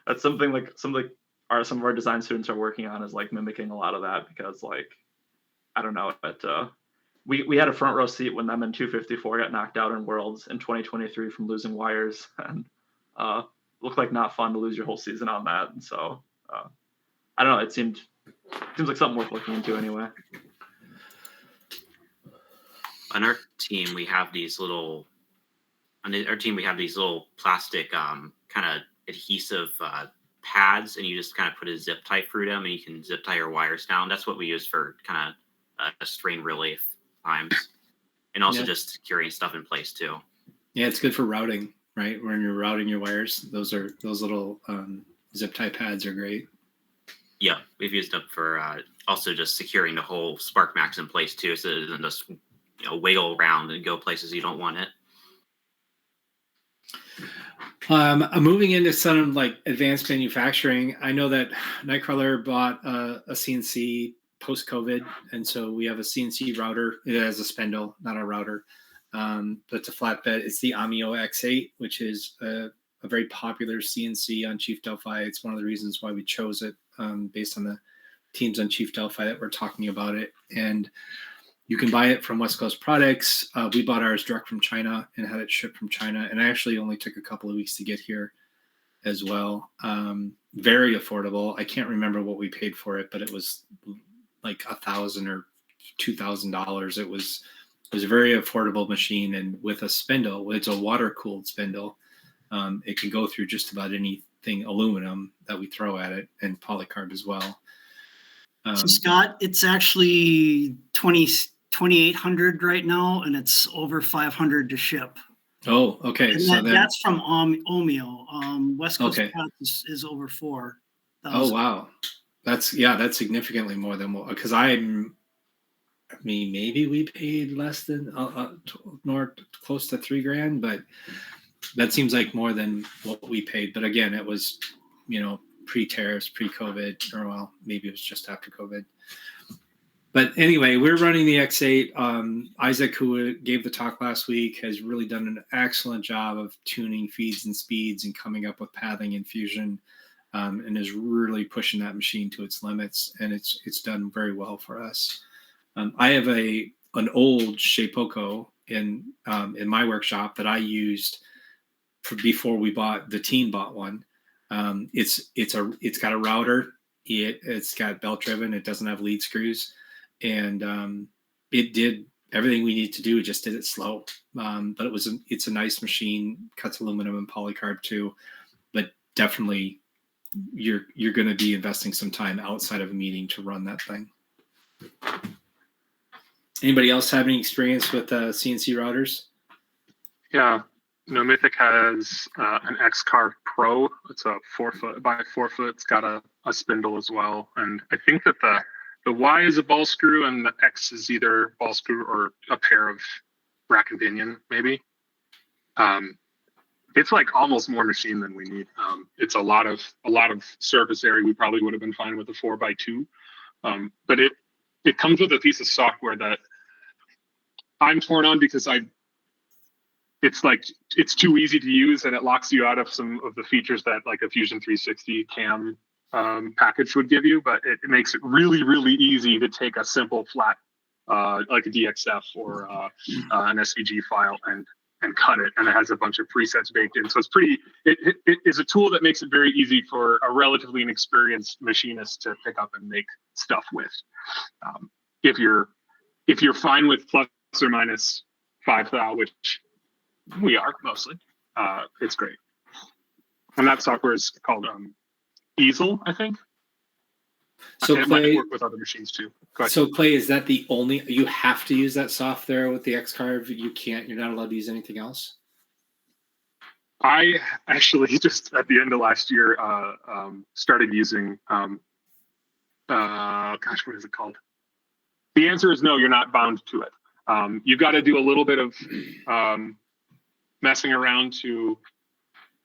that's something like some of our design students are working on, is like mimicking a lot of that, because like I don't know, but we had a front row seat when them and 254 got knocked out in Worlds in 2023 from losing wires, and looked like not fun to lose your whole season on that. And so I don't know, it seems like something worth looking into anyway. On our team, we have these little plastic kind of adhesive pads, and you just kind of put a zip tie through them, and you can zip tie your wires down. That's what we use for kind of a strain relief times, and also just securing stuff in place too. Yeah, it's good for routing, right? When you're routing your wires, those little zip tie pads are great. Yeah, we've used them for also just securing the whole spark max in place too, so it doesn't just wiggle around and go places you don't want it. I'm moving into some like advanced manufacturing. I know that KnightKrawler bought a CNC post-COVID, and so we have a CNC router. It has a spindle, not a router, but it's a flatbed. It's the Amio X8, which is a very popular CNC on Chief Delphi. It's one of the reasons why we chose it, based on the teams on Chief Delphi that were talking about it. And you can buy it from West Coast Products. We bought ours direct from China and had it shipped from China. And I actually only took a couple of weeks to get here as well. Very affordable. I can't remember what we paid for it, but it was like $1,000 or $2,000. It was a very affordable machine. And with a spindle, it's a water-cooled spindle. It can go through just about anything everything aluminum that we throw at it, and polycarb as well. So Scott, it's actually 2,800 right now, and it's over 500 to ship. Oh, okay. And So that's from Omeo. West Coast Okay. Products is over 4,000. Oh wow, that's significantly more than what, because maybe we paid less than close to $3,000, but that seems like more than what we paid. But again, it was, pre-tariffs, pre-COVID, or well, maybe it was just after COVID. But anyway, we're running the X8. Isaac, who gave the talk last week, has really done an excellent job of tuning feeds and speeds and coming up with pathing and fusion, and is really pushing that machine to its limits. And it's done very well for us. I have an old Shapeoko in my workshop that I used before the team bought one. It's got a router. It's got belt driven. It doesn't have lead screws, and it did everything we need to do. It just did it slow, but it's a nice machine. Cuts aluminum and polycarb too, but definitely you're going to be investing some time outside of a meeting to run that thing. Anybody else have any experience with CNC routers? Yeah. Mythic has an X-Carve Pro. It's a 4-foot by 4-foot. It's got a spindle as well. And I think that the Y is a ball screw and the X is either ball screw or a pair of rack and pinion, maybe. It's like almost more machine than we need. It's a lot of surface area. We probably would have been fine with a 4x2. But it comes with a piece of software that I'm torn on because it's too easy to use and it locks you out of some of the features that like a Fusion 360 cam package would give you, but it makes it really, really easy to take a simple flat like a DXF or an SVG file and cut it, and it has a bunch of presets baked in. So it is a tool that makes it very easy for a relatively inexperienced machinist to pick up and make stuff with. If you're fine with plus or minus 5,000, which we are mostly, it's great. And that software is called Easel, I think. So it might work with other machines too. Go ahead. So Clay, is that the only, you have to use that software with the X-Carve? You're not allowed to use anything else? I actually just at the end of last year started using what is it called? The answer is no, you're not bound to it. You've got to do a little bit of messing around to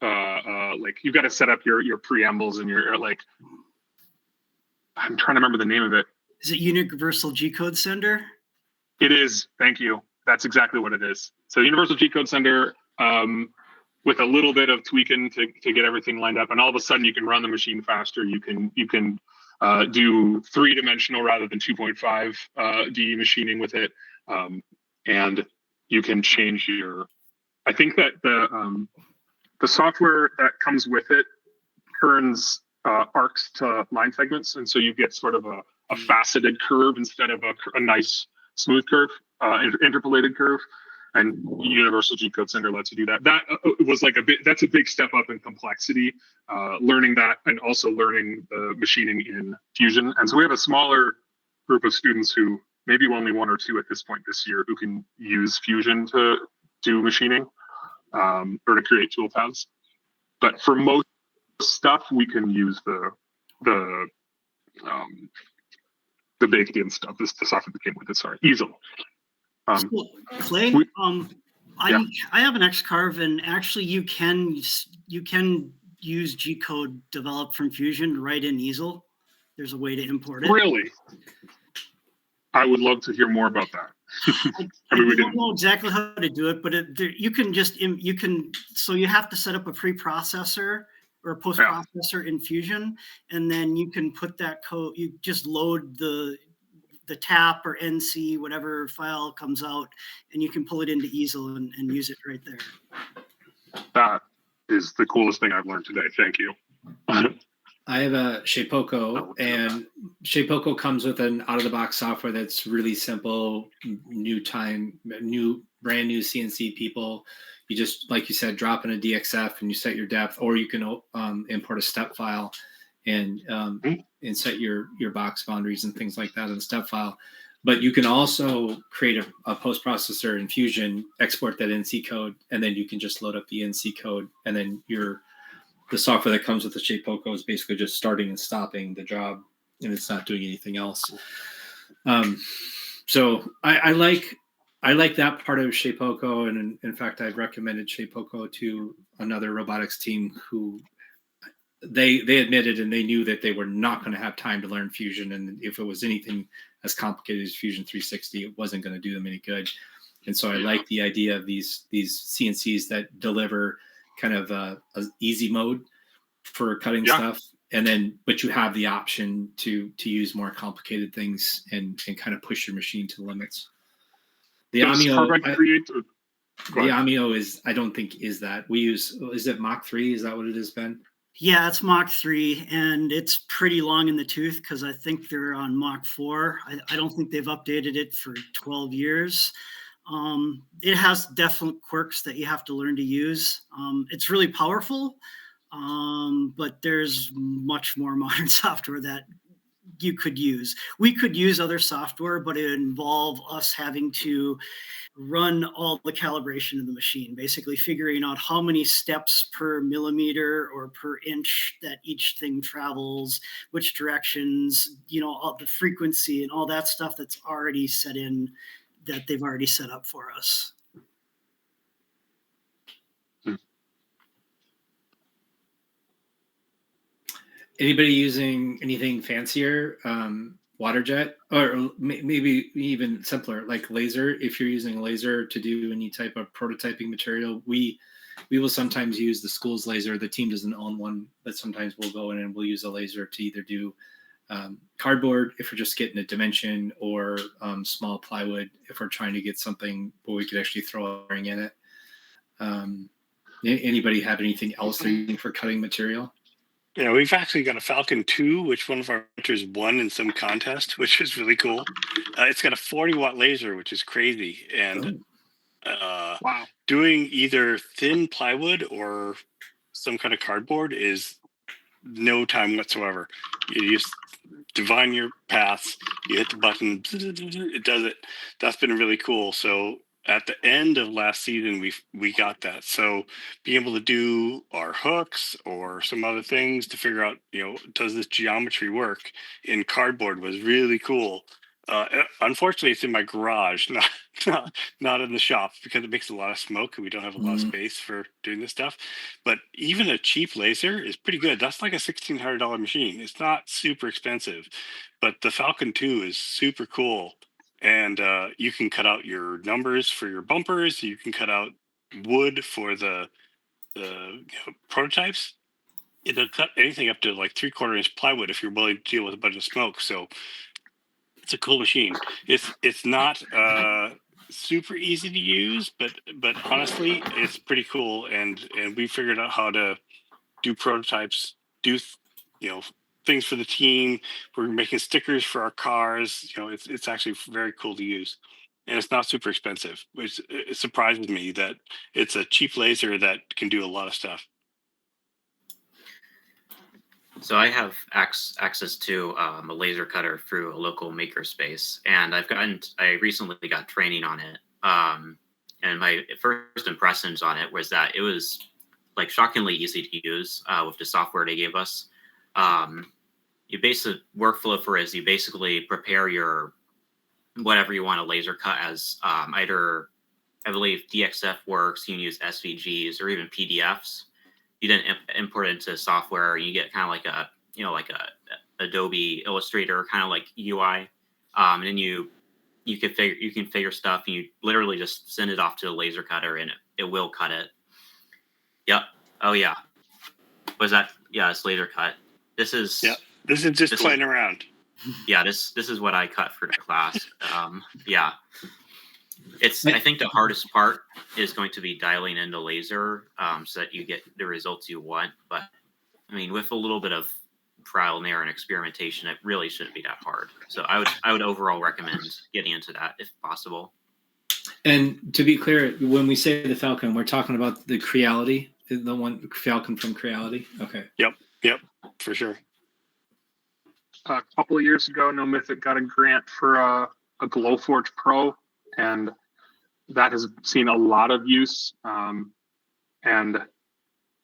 like you've got to set up your preambles and your like, I'm trying to remember the name of it. Is it Universal G-Code Sender? It is. Thank you. That's exactly what it is. So Universal G-Code Sender with a little bit of tweaking to get everything lined up, and all of a sudden you can run the machine faster. You can do 3-dimensional rather than 2.5D machining with it, and you can change your. I think that the software that comes with it turns arcs to line segments, and so you get sort of a faceted curve instead of a nice smooth curve, interpolated curve. And Universal G-Code Sender lets you do that. That was like that's a big step up in complexity, learning that and also learning the machining in Fusion. And so we have a smaller group of students who maybe only 1 or 2 at this point this year who can use Fusion to do machining or to create toolpaths. But for most stuff, we can use the baked in stuff. This the software that came with it. Sorry, Easel. So, Clay, I have an X-Carve, and actually you can use G-code developed from Fusion right in Easel. There's a way to import it. Really? I would love to hear more about that. I don't know exactly how to do it, but you can so you have to set up a preprocessor or a post-processor in Fusion, and then you can put that code, you just load the tap or NC, whatever file comes out, and you can pull it into Easel and use it right there. That is the coolest thing I've learned today. Thank you. I have a Shapeoko, and Shapeoko comes with an out-of-the-box software that's really simple, brand new CNC people. you just, like you said, drop in a DXF and you set your depth, or you can import a step file and set your box boundaries and things like that in the step file. But you can also create a post processor in Fusion, export that NC code, and then you can just load up the NC code, and then the software that comes with the ShapePoco is basically just starting and stopping the job, and it's not doing anything else. So I like that part of ShapePoco, and in fact, I've recommended ShapePoco to another robotics team who they admitted and they knew that they were not going to have time to learn Fusion, and if it was anything as complicated as Fusion 360, it wasn't going to do them any good. And so I like the idea of these CNCs that deliver kind of a easy mode for cutting stuff, and then but you have the option to use more complicated things and kind of push your machine to limits. The Amio is, I don't think is that. We use, is it Mach 3? Is that what it has been? Yeah, it's Mach 3, and it's pretty long in the tooth because I think they're on Mach 4. I don't think they've updated it for 12 years. It has definite quirks that you have to learn to use. It's really powerful, but there's much more modern software that you could use. We could use other software, but it would involve us having to run all the calibration of the machine, basically figuring out how many steps per millimeter or per inch that each thing travels, which directions, all the frequency and all that stuff that's already set in, that they've already set up for us. Anybody using anything fancier, water jet, or maybe even simpler, like laser? If you're using laser to do any type of prototyping material, we will sometimes use the school's laser. The team doesn't own one, but sometimes we'll go in and we'll use a laser to either do cardboard if we're just getting a dimension, or small plywood if we're trying to get something where we could actually throw a ring in it. Anybody have anything else they're using for cutting material? Yeah, we've actually got a Falcon 2, which one of our hunters won in some contest, which is really cool. It's got a 40-watt laser, which is crazy. And wow, doing either thin plywood or some kind of cardboard is no time whatsoever. You just divine your paths, you hit the button, it does it. That's been really cool. So at the end of last season, we got that. So being able to do our hooks or some other things to figure out, does this geometry work in cardboard was really cool. Unfortunately, it's in my garage, not in the shop, because it makes a lot of smoke and we don't have a lot of space for doing this stuff. But even a cheap laser is pretty good. That's like a $1,600 machine. It's not super expensive, but the Falcon 2 is super cool. And you can cut out your numbers for your bumpers. You can cut out wood for the prototypes. It'll cut anything up to like 3/4 inch plywood if you're willing to deal with a bunch of smoke. So it's a cool machine. It's not super easy to use, but honestly, it's pretty cool. And we figured out how to do prototypes, do things for the team. We're making stickers for our cars. It's actually very cool to use, and it's not super expensive, which it surprises me that it's a cheap laser that can do a lot of stuff. So I have access to a laser cutter through a local makerspace, and I recently got training on it. And my first impressions on it was that it was like shockingly easy to use with the software they gave us. You basic workflow for is you basically prepare your whatever you want to laser cut as. Either I believe DXF works. You can use SVGs or even PDFs. You then import it into software. You get kind of like a Adobe Illustrator kind of like UI, and then you configure stuff, and you literally just send it off to the laser cutter, and it will cut it. Yep. Oh yeah. Was that? Yeah, it's laser cut. This is. Yeah. This is just playing around. Yeah. This is what I cut for the class. Yeah. I think the hardest part is going to be dialing in the laser so that you get the results you want. But I mean, with a little bit of trial and error and experimentation, it really shouldn't be that hard. So I would overall recommend getting into that if possible. And to be clear, when we say the Falcon, we're talking about the Creality, the one Falcon from Creality. Okay. Yep, for sure. A couple of years ago, No Mythic got a grant for a Glowforge Pro, and that has seen a lot of use. And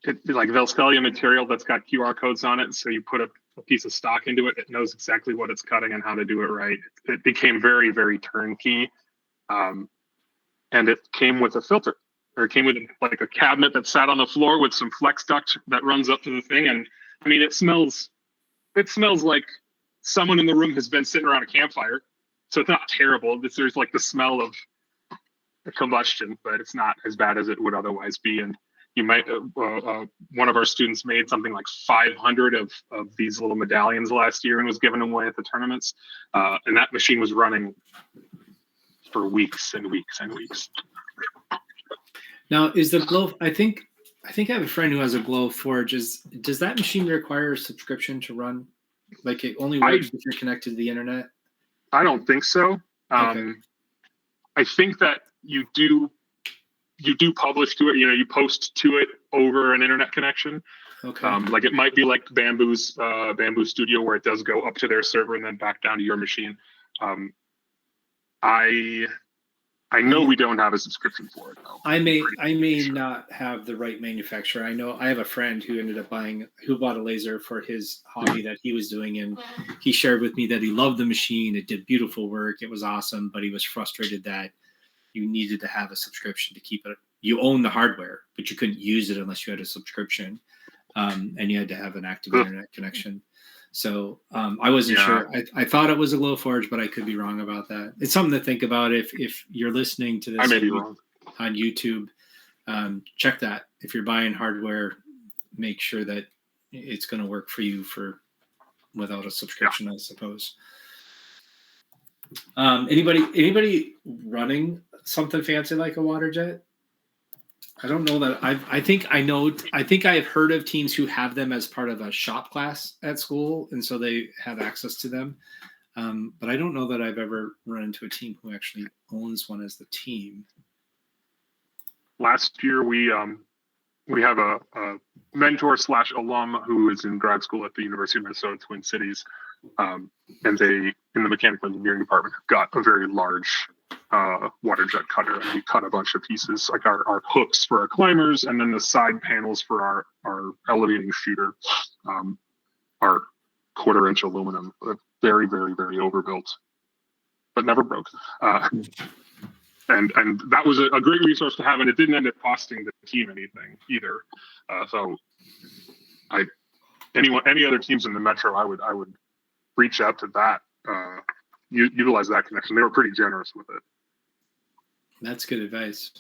they'll sell you a material that's got QR codes on it, so you put a piece of stock into it, it knows exactly what it's cutting and how to do it right. It became very, very turnkey. And it came with a filter, or it came with like a cabinet that sat on the floor with some flex duct that runs up to the thing. And I mean, it smells like someone in the room has been sitting around a campfire. So it's not terrible. There's like the smell of combustion, but it's not as bad as it would otherwise be. And you might, one of our students made something like 500 of these little medallions last year and was giving them away at the tournaments. And that machine was running for weeks and weeks and weeks. Now, is the Glow? I think I have a friend who has a Glowforge. Does that machine require a subscription to run? Like it only works if you're connected to the internet? I don't think so. Okay. I think that you do publish to it. You post to it over an internet connection. Okay. Like it might be like Bamboo Studio, where it does go up to their server and then back down to your machine. I know we don't have a subscription for it though. I may not have the right manufacturer. I know I have a friend who bought a laser for his hobby that he was doing, and he shared with me that he loved the machine. It did beautiful work. It was awesome, but he was frustrated that you needed to have a subscription to keep it. You own the hardware, but you couldn't use it unless you had a subscription, and you had to have an active internet connection. So I wasn't sure. I thought it was a Glowforge, but I could be wrong about that. It's something to think about if you're listening to this. I may be wrong. On YouTube. Check that. If you're buying hardware, make sure that it's going to work for you without a subscription, I suppose. Anybody running something fancy like a water jet? I don't know that I think I have heard of teams who have them as part of a shop class at school, and so they have access to them. But I don't know that I've ever run into a team who actually owns one as the team. Last year, we have a mentor / alum who is in grad school at the University of Minnesota Twin Cities, and they, in the mechanical engineering department, got a very large water jet cutter, and we cut a bunch of pieces, like our hooks for our climbers, and then the side panels for our elevating shooter are 1/4-inch aluminum, very, very, very overbuilt, but never broke. And that was a great resource to have, and it didn't end up costing the team anything either. So any other teams in the Metro, I would reach out to that, utilize that connection. They were pretty generous with it. That's good advice.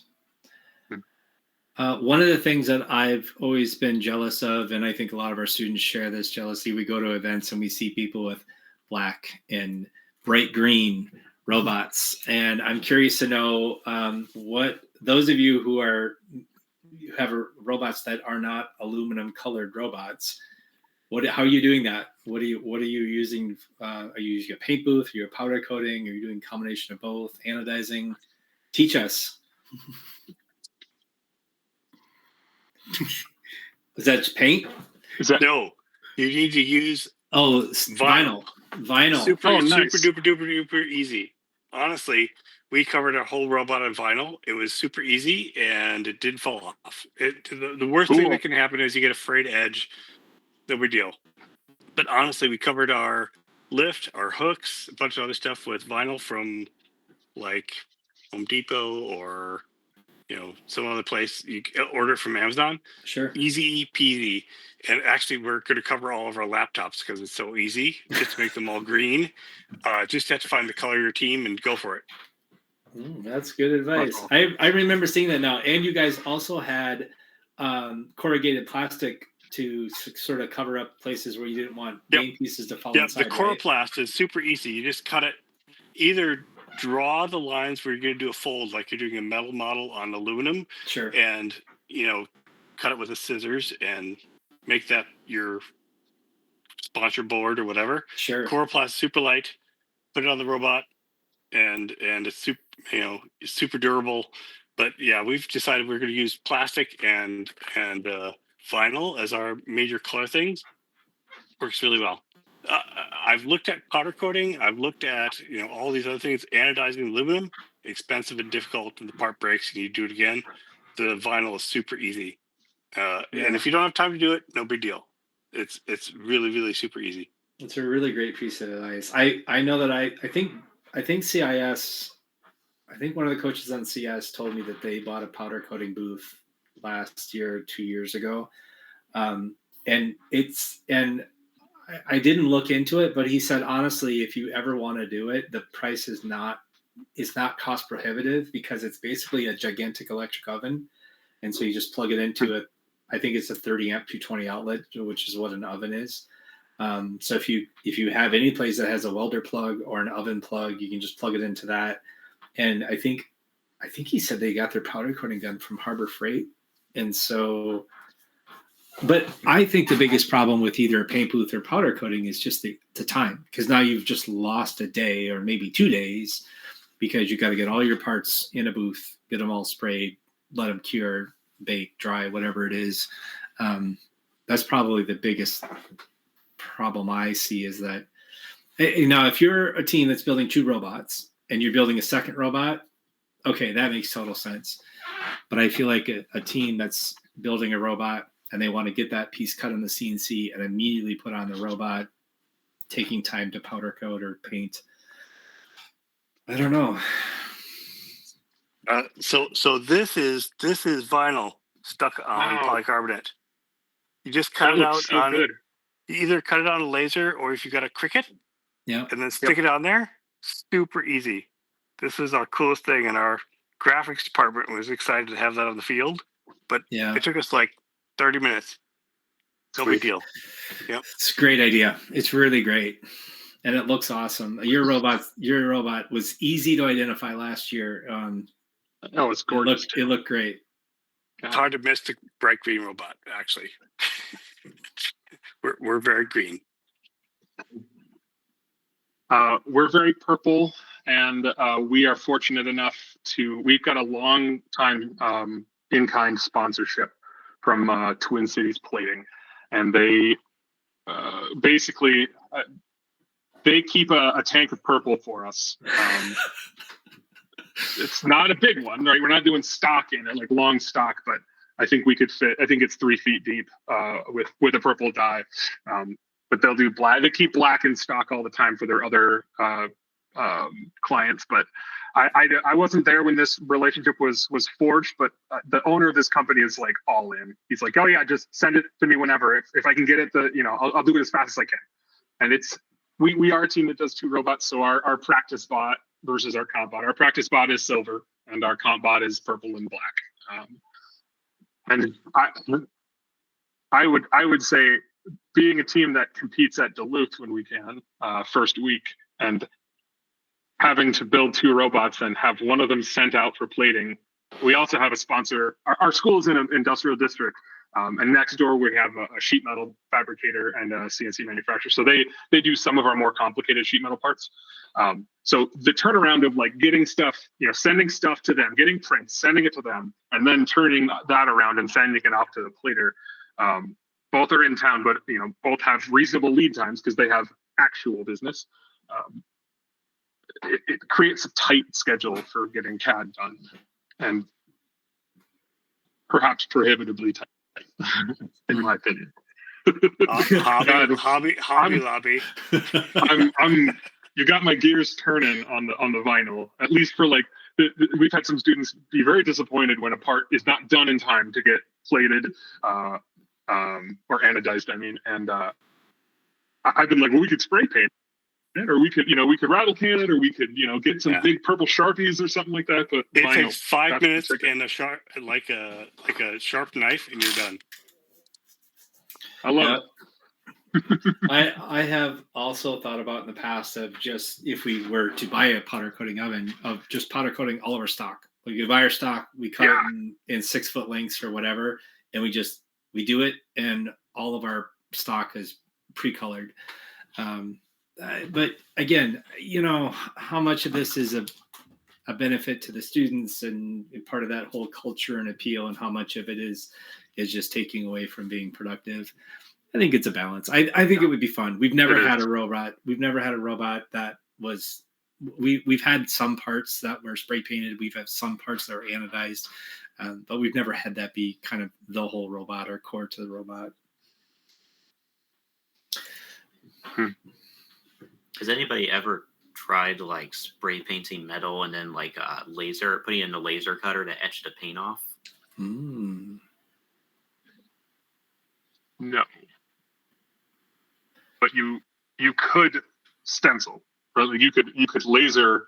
One of the things that I've always been jealous of, and I think a lot of our students share this jealousy, we go to events and we see people with black and bright green robots. And I'm curious to know what those of you who have robots that are not aluminum colored robots, how are you doing that? What are you using? Are you using a paint booth? Are you a powder coating? Are you doing a combination of both? Anodizing? Teach us. Is that just paint? No, you need to use vinyl. Super nice. duper duper easy. Honestly, we covered our whole robot on vinyl. It was super easy and it didn't fall off. The worst thing that can happen is you get a frayed edge. No big deal. But honestly, we covered our lift, our hooks, a bunch of other stuff with vinyl from like Home Depot or some other place. You order it from Amazon. Sure. Easy peasy. And actually, we're going to cover all of our laptops because it's so easy just to make them all green. Just have to find the color of your team and go for it. That's good advice. I remember seeing that now. And you guys also had corrugated plastic to sort of cover up places where you didn't want main pieces to fall inside. The Coroplast is super easy. You just cut it. Either draw the lines where you're going to do a fold, like you're doing a metal model on aluminum. Sure. And, cut it with the scissors and make that your sponsor board or whatever. Sure. Coroplast, super light. Put it on the robot, and it's super durable. But yeah, we've decided we're going to use plastic and vinyl as our major color things. Works really well. I've looked at powder coating. I've looked at all these other things. Anodizing aluminum, expensive and difficult, and the part breaks and you do it again. The vinyl is super easy, and if you don't have time to do it, no big deal. It's really, really super easy. It's a really great piece of advice. I know that I think CIS. I think one of the coaches on CS told me that they bought a powder coating booth last year, 2 years ago, and I didn't look into it, but he said honestly, if you ever want to do it, the price is not cost prohibitive because it's basically a gigantic electric oven, and so you just plug it into it. I think it's a 30 amp 220 outlet, which is what an oven is. So if you have any place that has a welder plug or an oven plug, you can just plug it into that. And I think he said they got their powder coating done from Harbor Freight, and so. But I think the biggest problem with either a paint booth or powder coating is just the time, because now you've just lost a day or maybe 2 days because you got to get all your parts in a booth, get them all sprayed, let them cure, bake, dry, whatever it is. That's probably the biggest problem I see is that now if you're a team that's building 2 robots and you're building a second robot, okay, that makes total sense. But I feel like a team that's building a robot and they want to get that piece cut on the CNC and immediately put on the robot, taking time to powder coat or paint. I don't know. So this is vinyl stuck on polycarbonate. You just cut it out on. Good. You either cut it on a laser, or if you got a Cricut, and then stick it on there. Super easy. This is our coolest thing, and our graphics department was excited to have that on the field. But it took us like 30 minutes. No big deal. Yep. It's a great idea. It's really great. And it looks awesome. Your robot was easy to identify last year. It's gorgeous. It looked great. It's hard to miss the bright green robot, actually. we're very green. We're very purple, and we are fortunate enough we've got a long time in-kind sponsorship from Twin Cities Plating, and they basically they keep a tank of purple for us. It's not a big one, right? We're not doing stock in it, like long stock, but I think we could fit. I think it's 3 feet deep with a purple dye. But they'll do black. They keep black in stock all the time for their other clients. But I wasn't there when this relationship was forged. But the owner of this company is like all in. He's like, oh yeah, just send it to me whenever. If I can get it, I'll do it as fast as I can. And we are a team that does 2 robots. So our practice bot versus our comp bot. Our practice bot is silver, and our comp bot is purple and black. And I would say, being a team that competes at Duluth when we can, first week, and having to build 2 robots and have one of them sent out for plating. We also have a sponsor. Our school is in an industrial district, and next door we have a sheet metal fabricator and a CNC manufacturer. So they do some of our more complicated sheet metal parts. So the turnaround of like getting stuff, sending stuff to them, getting prints, sending it to them, and then turning that around and sending it off to the plater. Both are in town, but both have reasonable lead times because they have actual business. It creates a tight schedule for getting CAD done, and perhaps prohibitively tight, in my opinion. Hobby Lobby. You got my gears turning on the vinyl. At least for we've had some students be very disappointed when a part is not done in time to get plated. Or anodized, and I've been like, well, we could spray paint it, or we could rattle can it, or we could get some big purple Sharpies or something like that. But it takes 5 minutes and a sharp like a sharp knife, and you're done. I love it. I have also thought about in the past of just if we were to buy a powder coating oven, of just powder coating all of our stock. We could buy our stock, we cut it in 6 foot lengths or whatever, and we do it, and all of our stock is pre-colored. But again, how much of this is a benefit to the students and part of that whole culture and appeal, and how much of it is just taking away from being productive. I think it's a balance. I think it would be fun. We've never had a robot. We've never had a robot that was. We've had some parts that were spray painted. We've had some parts that were anodized, but we've never had that be kind of the whole robot or core to the robot. Has anybody ever tried like spray painting metal and then like putting in a laser cutter to etch the paint off? Mm. No. But you could stencil. Right? You could laser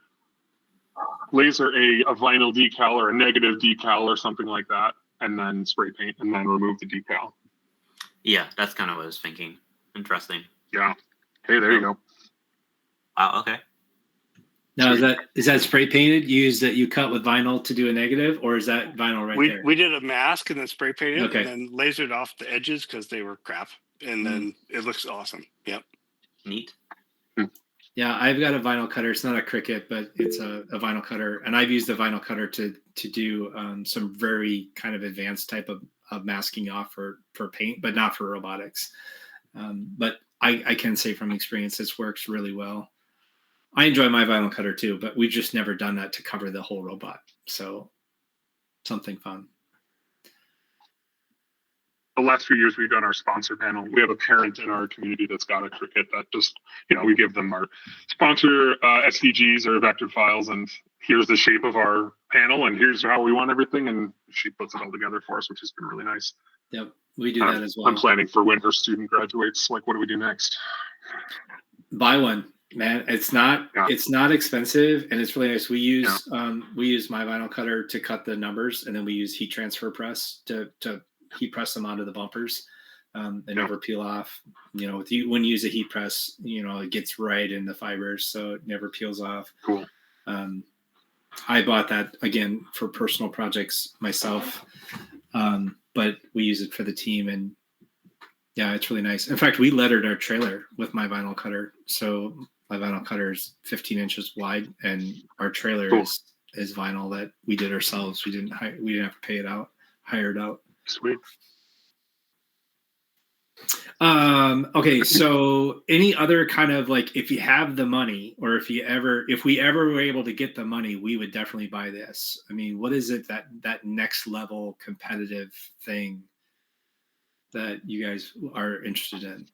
a vinyl decal or a negative decal or something like that, and then spray paint and then remove the decal. Yeah, that's kind of what I was thinking. Interesting. Yeah. Hey, there you go. Wow. Okay. Now is that spray painted? You cut with vinyl to do a negative, or is that vinyl there? We did a mask and then spray painted Okay. and then lasered off the edges because they were crap, and then it looks awesome. Yep. Neat. Yeah, I've got a vinyl cutter. It's not a Cricut, but it's a vinyl cutter, and I've used the vinyl cutter to do some very kind of advanced type of masking off for paint, but not for robotics. But I can say from experience, this works really well. I enjoy my vinyl cutter too, but we've just never done that to cover the whole robot. So something fun. The last few years we've done our sponsor panel. We have a parent in our community that's got a Cricut that just, we give them our sponsor SVGs or vector files, and here's the shape of our panel, and here's how we want everything, and she puts it all together for us, which has been really nice. Yep, we do that as well. I'm planning for when her student graduates. Like, what do we do next? Buy one, man. It's not expensive, and it's really nice. We use my vinyl cutter to cut the numbers, and then we use heat transfer press to heat press them onto the bumpers. They never peel off. When you use a heat press, it gets right in the fibers, so it never peels off. Cool. I bought that again for personal projects myself, but we use it for the team, and yeah, it's really nice. In fact, we lettered our trailer with my vinyl cutter. So my vinyl cutter is 15 inches wide, and our trailer is vinyl that we did ourselves. We didn't have to pay it out, hire it out. Sweet. Okay, so any other kind of like, if you have the money, or if we ever were able to get the money, we would definitely buy this. I mean, what is it that next level competitive thing that you guys are interested in?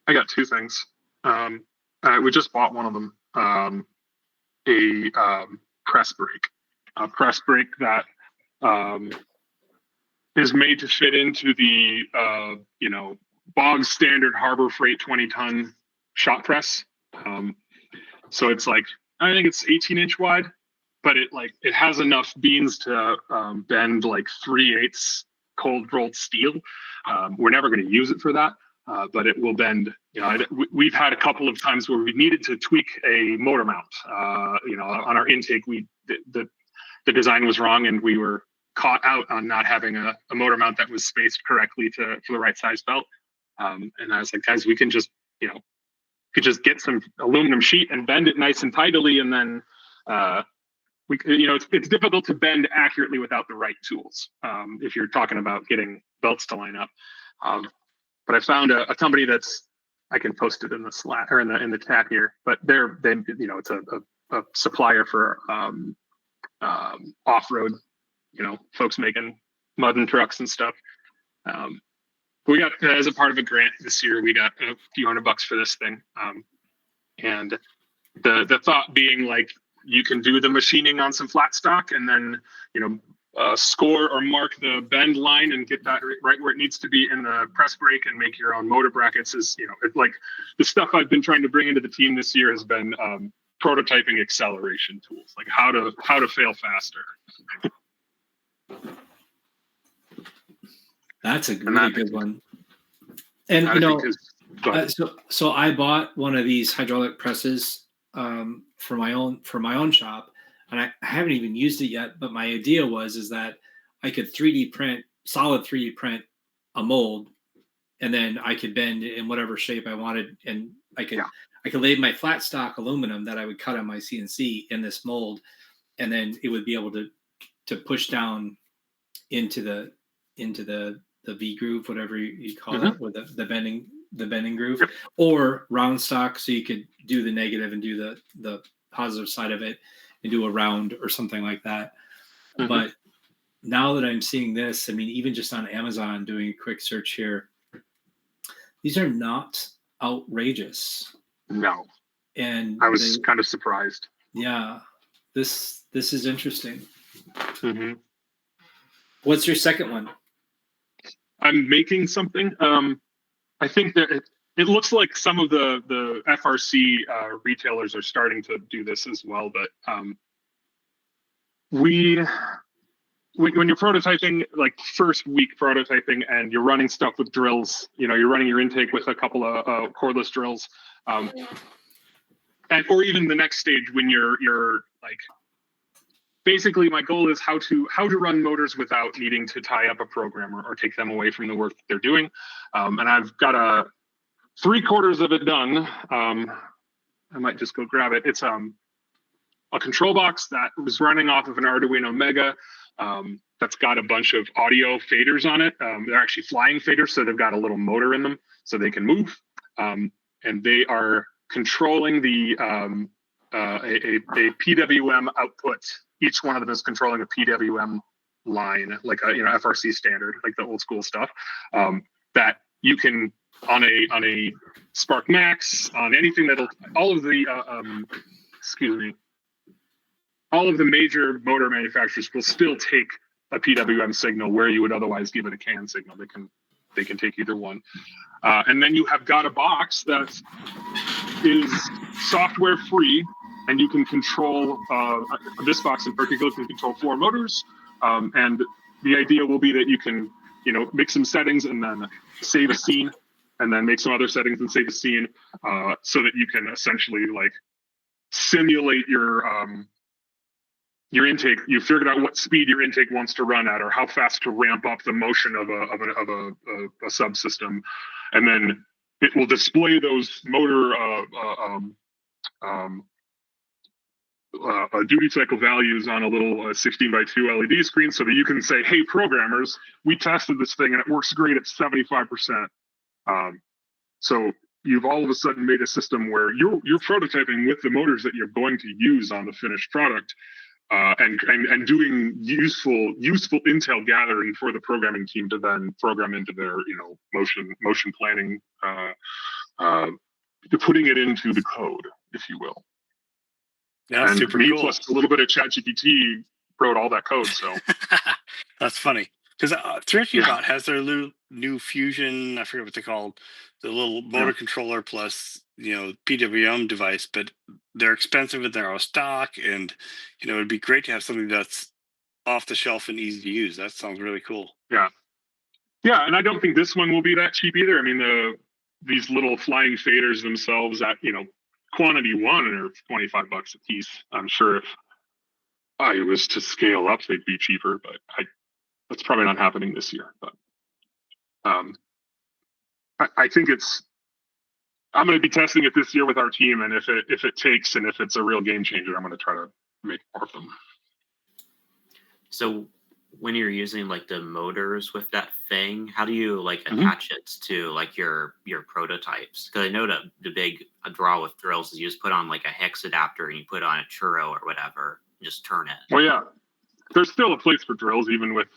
I got two things. We just bought one of them, a press brake that is made to fit into the bog standard Harbor Freight 20-ton shop press. So it's like, I think it's 18-inch wide, but it has enough beans to bend like 3/8 cold rolled steel. We're never going to use it for that, but it will bend. We've had a couple of times where we needed to tweak a motor mount. On our intake, the design was wrong, and we were caught out on not having a motor mount that was spaced correctly for the right size belt. And I was like, guys, we can just, get some aluminum sheet and bend it nice and tidily. And then, it's difficult to bend accurately without the right tools. If you're talking about getting belts to line up. But I found a company I can post it in the Slack or in the chat here, but it's a supplier for off-road, folks making mud and trucks and stuff. We got, as a part of a grant this year, we got a few $100 for this thing. And the thought being like, you can do the machining on some flat stock and then, score or mark the bend line and get that right where it needs to be in the press brake and make your own motor brackets is, like the stuff I've been trying to bring into the team this year has been prototyping acceleration tools, like how to fail faster. That's a really good one. And so I bought one of these hydraulic presses for my own shop, and I haven't even used it yet. But my idea is that I could solid 3D print a mold, and then I could bend in whatever shape I wanted, and I I could lay my flat stock aluminum that I would cut on my CNC in this mold, and then it would be able to push down into the V groove, whatever you call it, or the bending groove, or round stock, so you could do the negative and do the positive side of it and do a round or something like that. But now that I'm seeing this, I mean, even just on Amazon, doing a quick search here, these are not outrageous. No. And I was kind of surprised. Yeah, this is interesting. Mm-hmm. What's your second one? I'm making something. I think that it looks like some of the FRC retailers are starting to do this as well. But when you're prototyping, like first week prototyping, and you're running stuff with drills, you're running your intake with a couple of cordless drills, or even the next stage when you're like, basically my goal is how to run motors without needing to tie up a programmer or take them away from the work that they're doing. And I've got 3/4 of it done. I might just go grab it. It's a control box that was running off of an Arduino Mega. That's got a bunch of audio faders on it. They're actually flying faders, so they've got a little motor in them so they can move. And they are controlling the a PWM output. Each one of them is controlling a PWM line, like a FRC standard, like the old school stuff, that you can on a Spark Max, on anything that'll all of the major motor manufacturers will still take a PWM signal where you would otherwise give it a CAN signal. They can take either one. And then you have got a box that is software free, and you can control, this box in particular can control 4 motors. And the idea will be that you can, make some settings and then save a scene, and then make some other settings and save a scene, so that you can essentially like simulate your intake. You figured out what speed your intake wants to run at, or how fast to ramp up the motion of a subsystem, and then it will display those motor duty cycle values on a little 16:2 LED screen, so that you can say, "Hey, programmers, we tested this thing and it works great at 75%." So you've all of a sudden made a system where you're prototyping with the motors that you're going to use on the finished product, and doing useful intel gathering for the programming team to then program into their motion planning, putting it into the code, if you will. Yeah, that's super cool. Plus a little bit of ChatGPT wrote all that code. So that's funny, because ThriftyBot has their new Fusion, I forget what they're called, the little motor controller plus PWM device, but they're expensive and they're out of stock, and it'd be great to have something that's off the shelf and easy to use. That sounds really cool. Yeah, and I don't think this one will be that cheap either. I mean, these little flying faders themselves at quantity 1 are $25 a piece. I'm sure if I was to scale up, they'd be cheaper, but that's probably not happening this year. But I think I'm going to be testing it this year with our team, and if it takes, and if it's a real game changer, I'm going to try to make more of them. So when you're using like the motors with that thing, how do you like attach it to like your prototypes? Because I know that the big draw with drills is you just put on like a hex adapter and you put on a churro or whatever, and just turn it. Well, yeah, there's still a place for drills, even with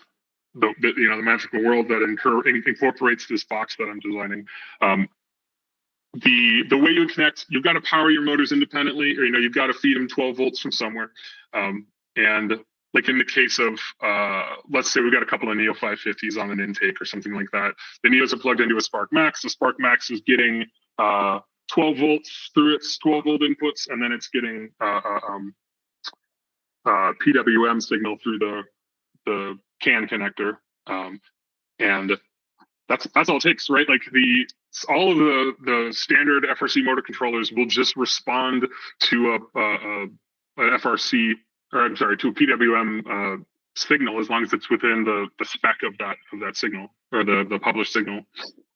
the magical world that incorporates this box that I'm designing. The way you connect, you've got to power your motors independently, or you've got to feed them 12 volts from somewhere, and like in the case of, let's say we've got a couple of Neo 550s on an intake or something like that. The Neos are plugged into a Spark Max. The Spark Max is getting 12 volts through its 12 volt inputs, and then it's getting PWM signal through the CAN connector, and that's all it takes, right? Like all of the standard FRC motor controllers will just respond to an FRC. To a PWM signal, as long as it's within the spec of that signal, or the published signal.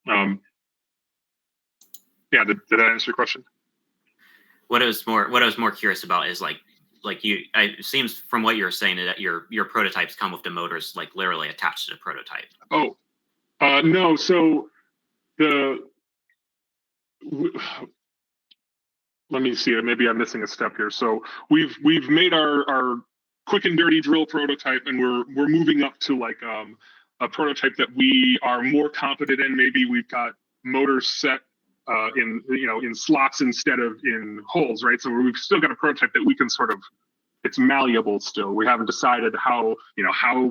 Did that answer your question? what I was more curious about is like it seems from what you're saying that your prototypes come with the motors like literally attached to the prototype. Oh, no. So let me see. Maybe I'm missing a step here. So we've made our quick and dirty drill prototype, and we're moving up to like a prototype that we are more confident in. Maybe we've got motors set in slots instead of in holes, right? So we've still got a prototype that we can sort of, it's malleable still. We haven't decided how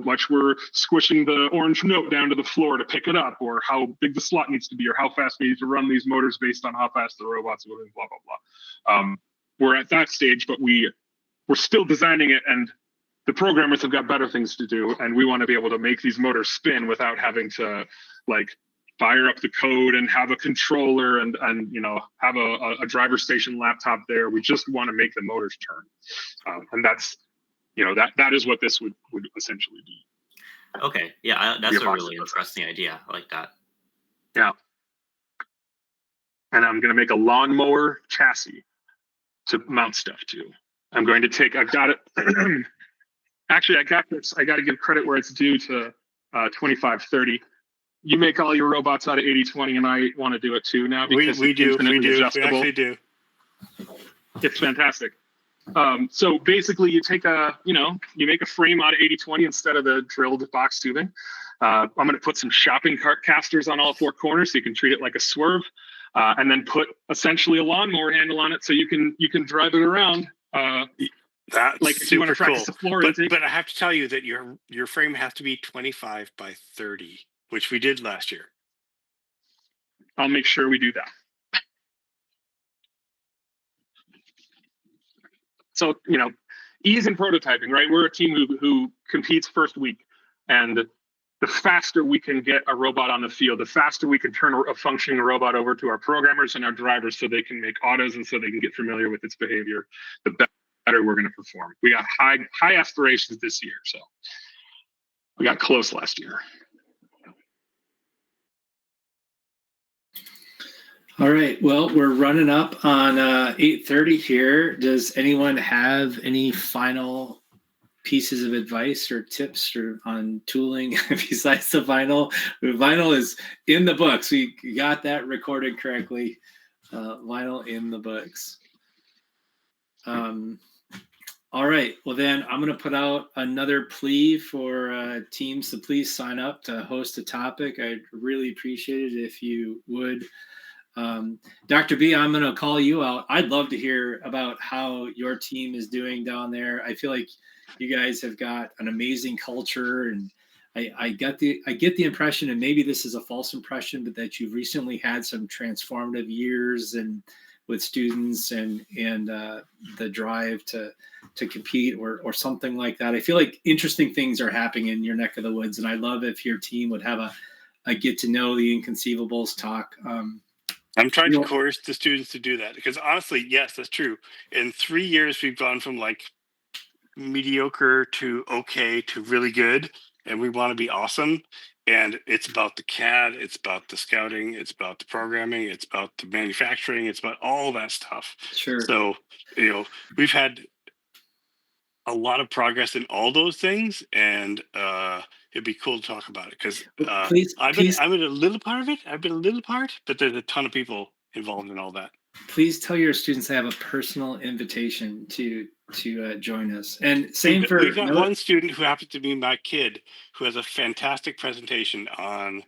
much we're squishing the orange note down to the floor to pick it up, or how big the slot needs to be, or how fast we need to run these motors based on how fast the robot's moving, blah, blah, blah. We're at that stage, but we're still designing it, and the programmers have got better things to do, and we want to be able to make these motors spin without having to like fire up the code and have a controller and have a driver station laptop there. We just want to make the motors turn, and that's that is what this would essentially be. Okay, yeah, that's a really interesting idea. I like that. Yeah, and I'm going to make a lawnmower chassis to mount stuff to. I'm going to take. I've got it. Actually, I got this. I got to give credit where it's due to 2530. You make all your robots out of 80/20, and I want to do it too now because we do. We adjustable. actually do. It's fantastic. So basically, you take you make a frame out of 80/20 instead of the drilled box tubing. I'm going to put some shopping cart casters on all four corners so you can treat it like a swerve, and then put essentially a lawnmower handle on it so you can drive it around. That's like if you want to practice the floor intake. But I have to tell you that your frame has to be 25 by 30, which we did last year. I'll make sure we do that. So, ease in prototyping, right? We're a team who competes first week, and the faster we can get a robot on the field, the faster we can turn a functioning robot over to our programmers and our drivers so they can make autos and so they can get familiar with its behavior, the better we're going to perform. We got high aspirations this year, so we got close last year. All right. Well, we're running up on 8:30 here. Does anyone have any final pieces of advice or tips on tooling besides the vinyl? The vinyl is in the books. We got that recorded correctly. Vinyl in the books. All right. Well, then I'm going to put out another plea for teams to please sign up to host a topic. I'd really appreciate it if you would. Dr. B, I'm going to call you out. I'd love to hear about how your team is doing down there. I feel like you guys have got an amazing culture, and I get the impression, and maybe this is a false impression, but that you've recently had some transformative years and with students and the drive to compete or something like that. I feel like interesting things are happening in your neck of the woods, and I love if your team would have a get to know the inconceivables talk. I'm trying to coerce the students to do that because honestly, yes, that's true. In 3 years, we've gone from like mediocre to okay to really good, and we want to be awesome. And it's about the CAD, it's about the scouting, it's about the programming, it's about the manufacturing, it's about all that stuff. Sure. So, we've had a lot of progress in all those things, and it'd be cool to talk about it because I've been a little part of it. I've been a little part, but there's a ton of people involved in all that. Please tell your students I have a personal invitation to join us. And same for we've got one student who happens to be my kid who has a fantastic presentation on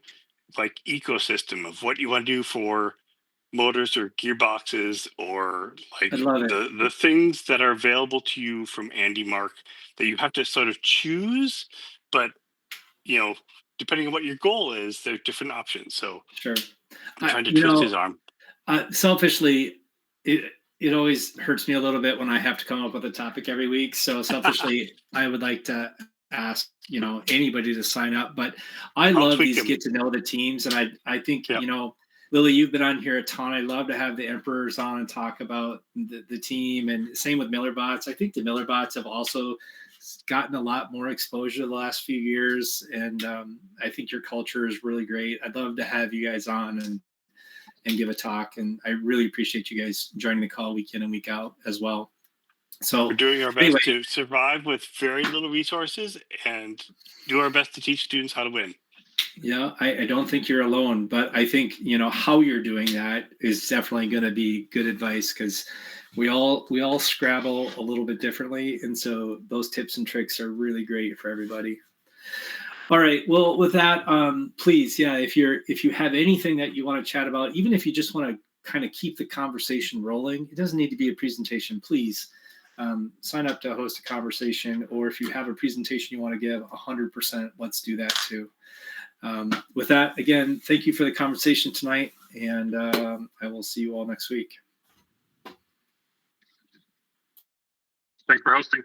like ecosystem of what you want to do for motors or gearboxes or like the things that are available to you from Andy Mark that you have to sort of choose, but depending on what your goal is, there are different options. So sure, I'm trying to twist his arm. Selfishly, it always hurts me a little bit when I have to come up with a topic every week. So selfishly, I would like to ask anybody to sign up. But I love these get to know the teams, and I think Lily, you've been on here a ton. I love to have the Emperors on and talk about the team, and same with Millerbots. I think the Millerbots have also gotten a lot more exposure the last few years, and I think your culture is really great. I'd love to have you guys on and give a talk. And I really appreciate you guys joining the call week in and week out as well. So We're doing our best anyway, to survive with very little resources and do our best to teach students how to win. yeah, I don't think you're alone, but I think, you know, how you're doing that is definitely going to be good advice, because we all Scrabble a little bit differently. And so those tips and tricks are really great for everybody. All right. Well, with that, please, yeah, if you have anything that you want to chat about, even if you just want to kind of keep the conversation rolling, it doesn't need to be a presentation. Please sign up to host a conversation, or if you have a presentation you want to give, 100%, let's do that too. With that, again, thank you for the conversation tonight, and I will see you all next week. Thanks for hosting.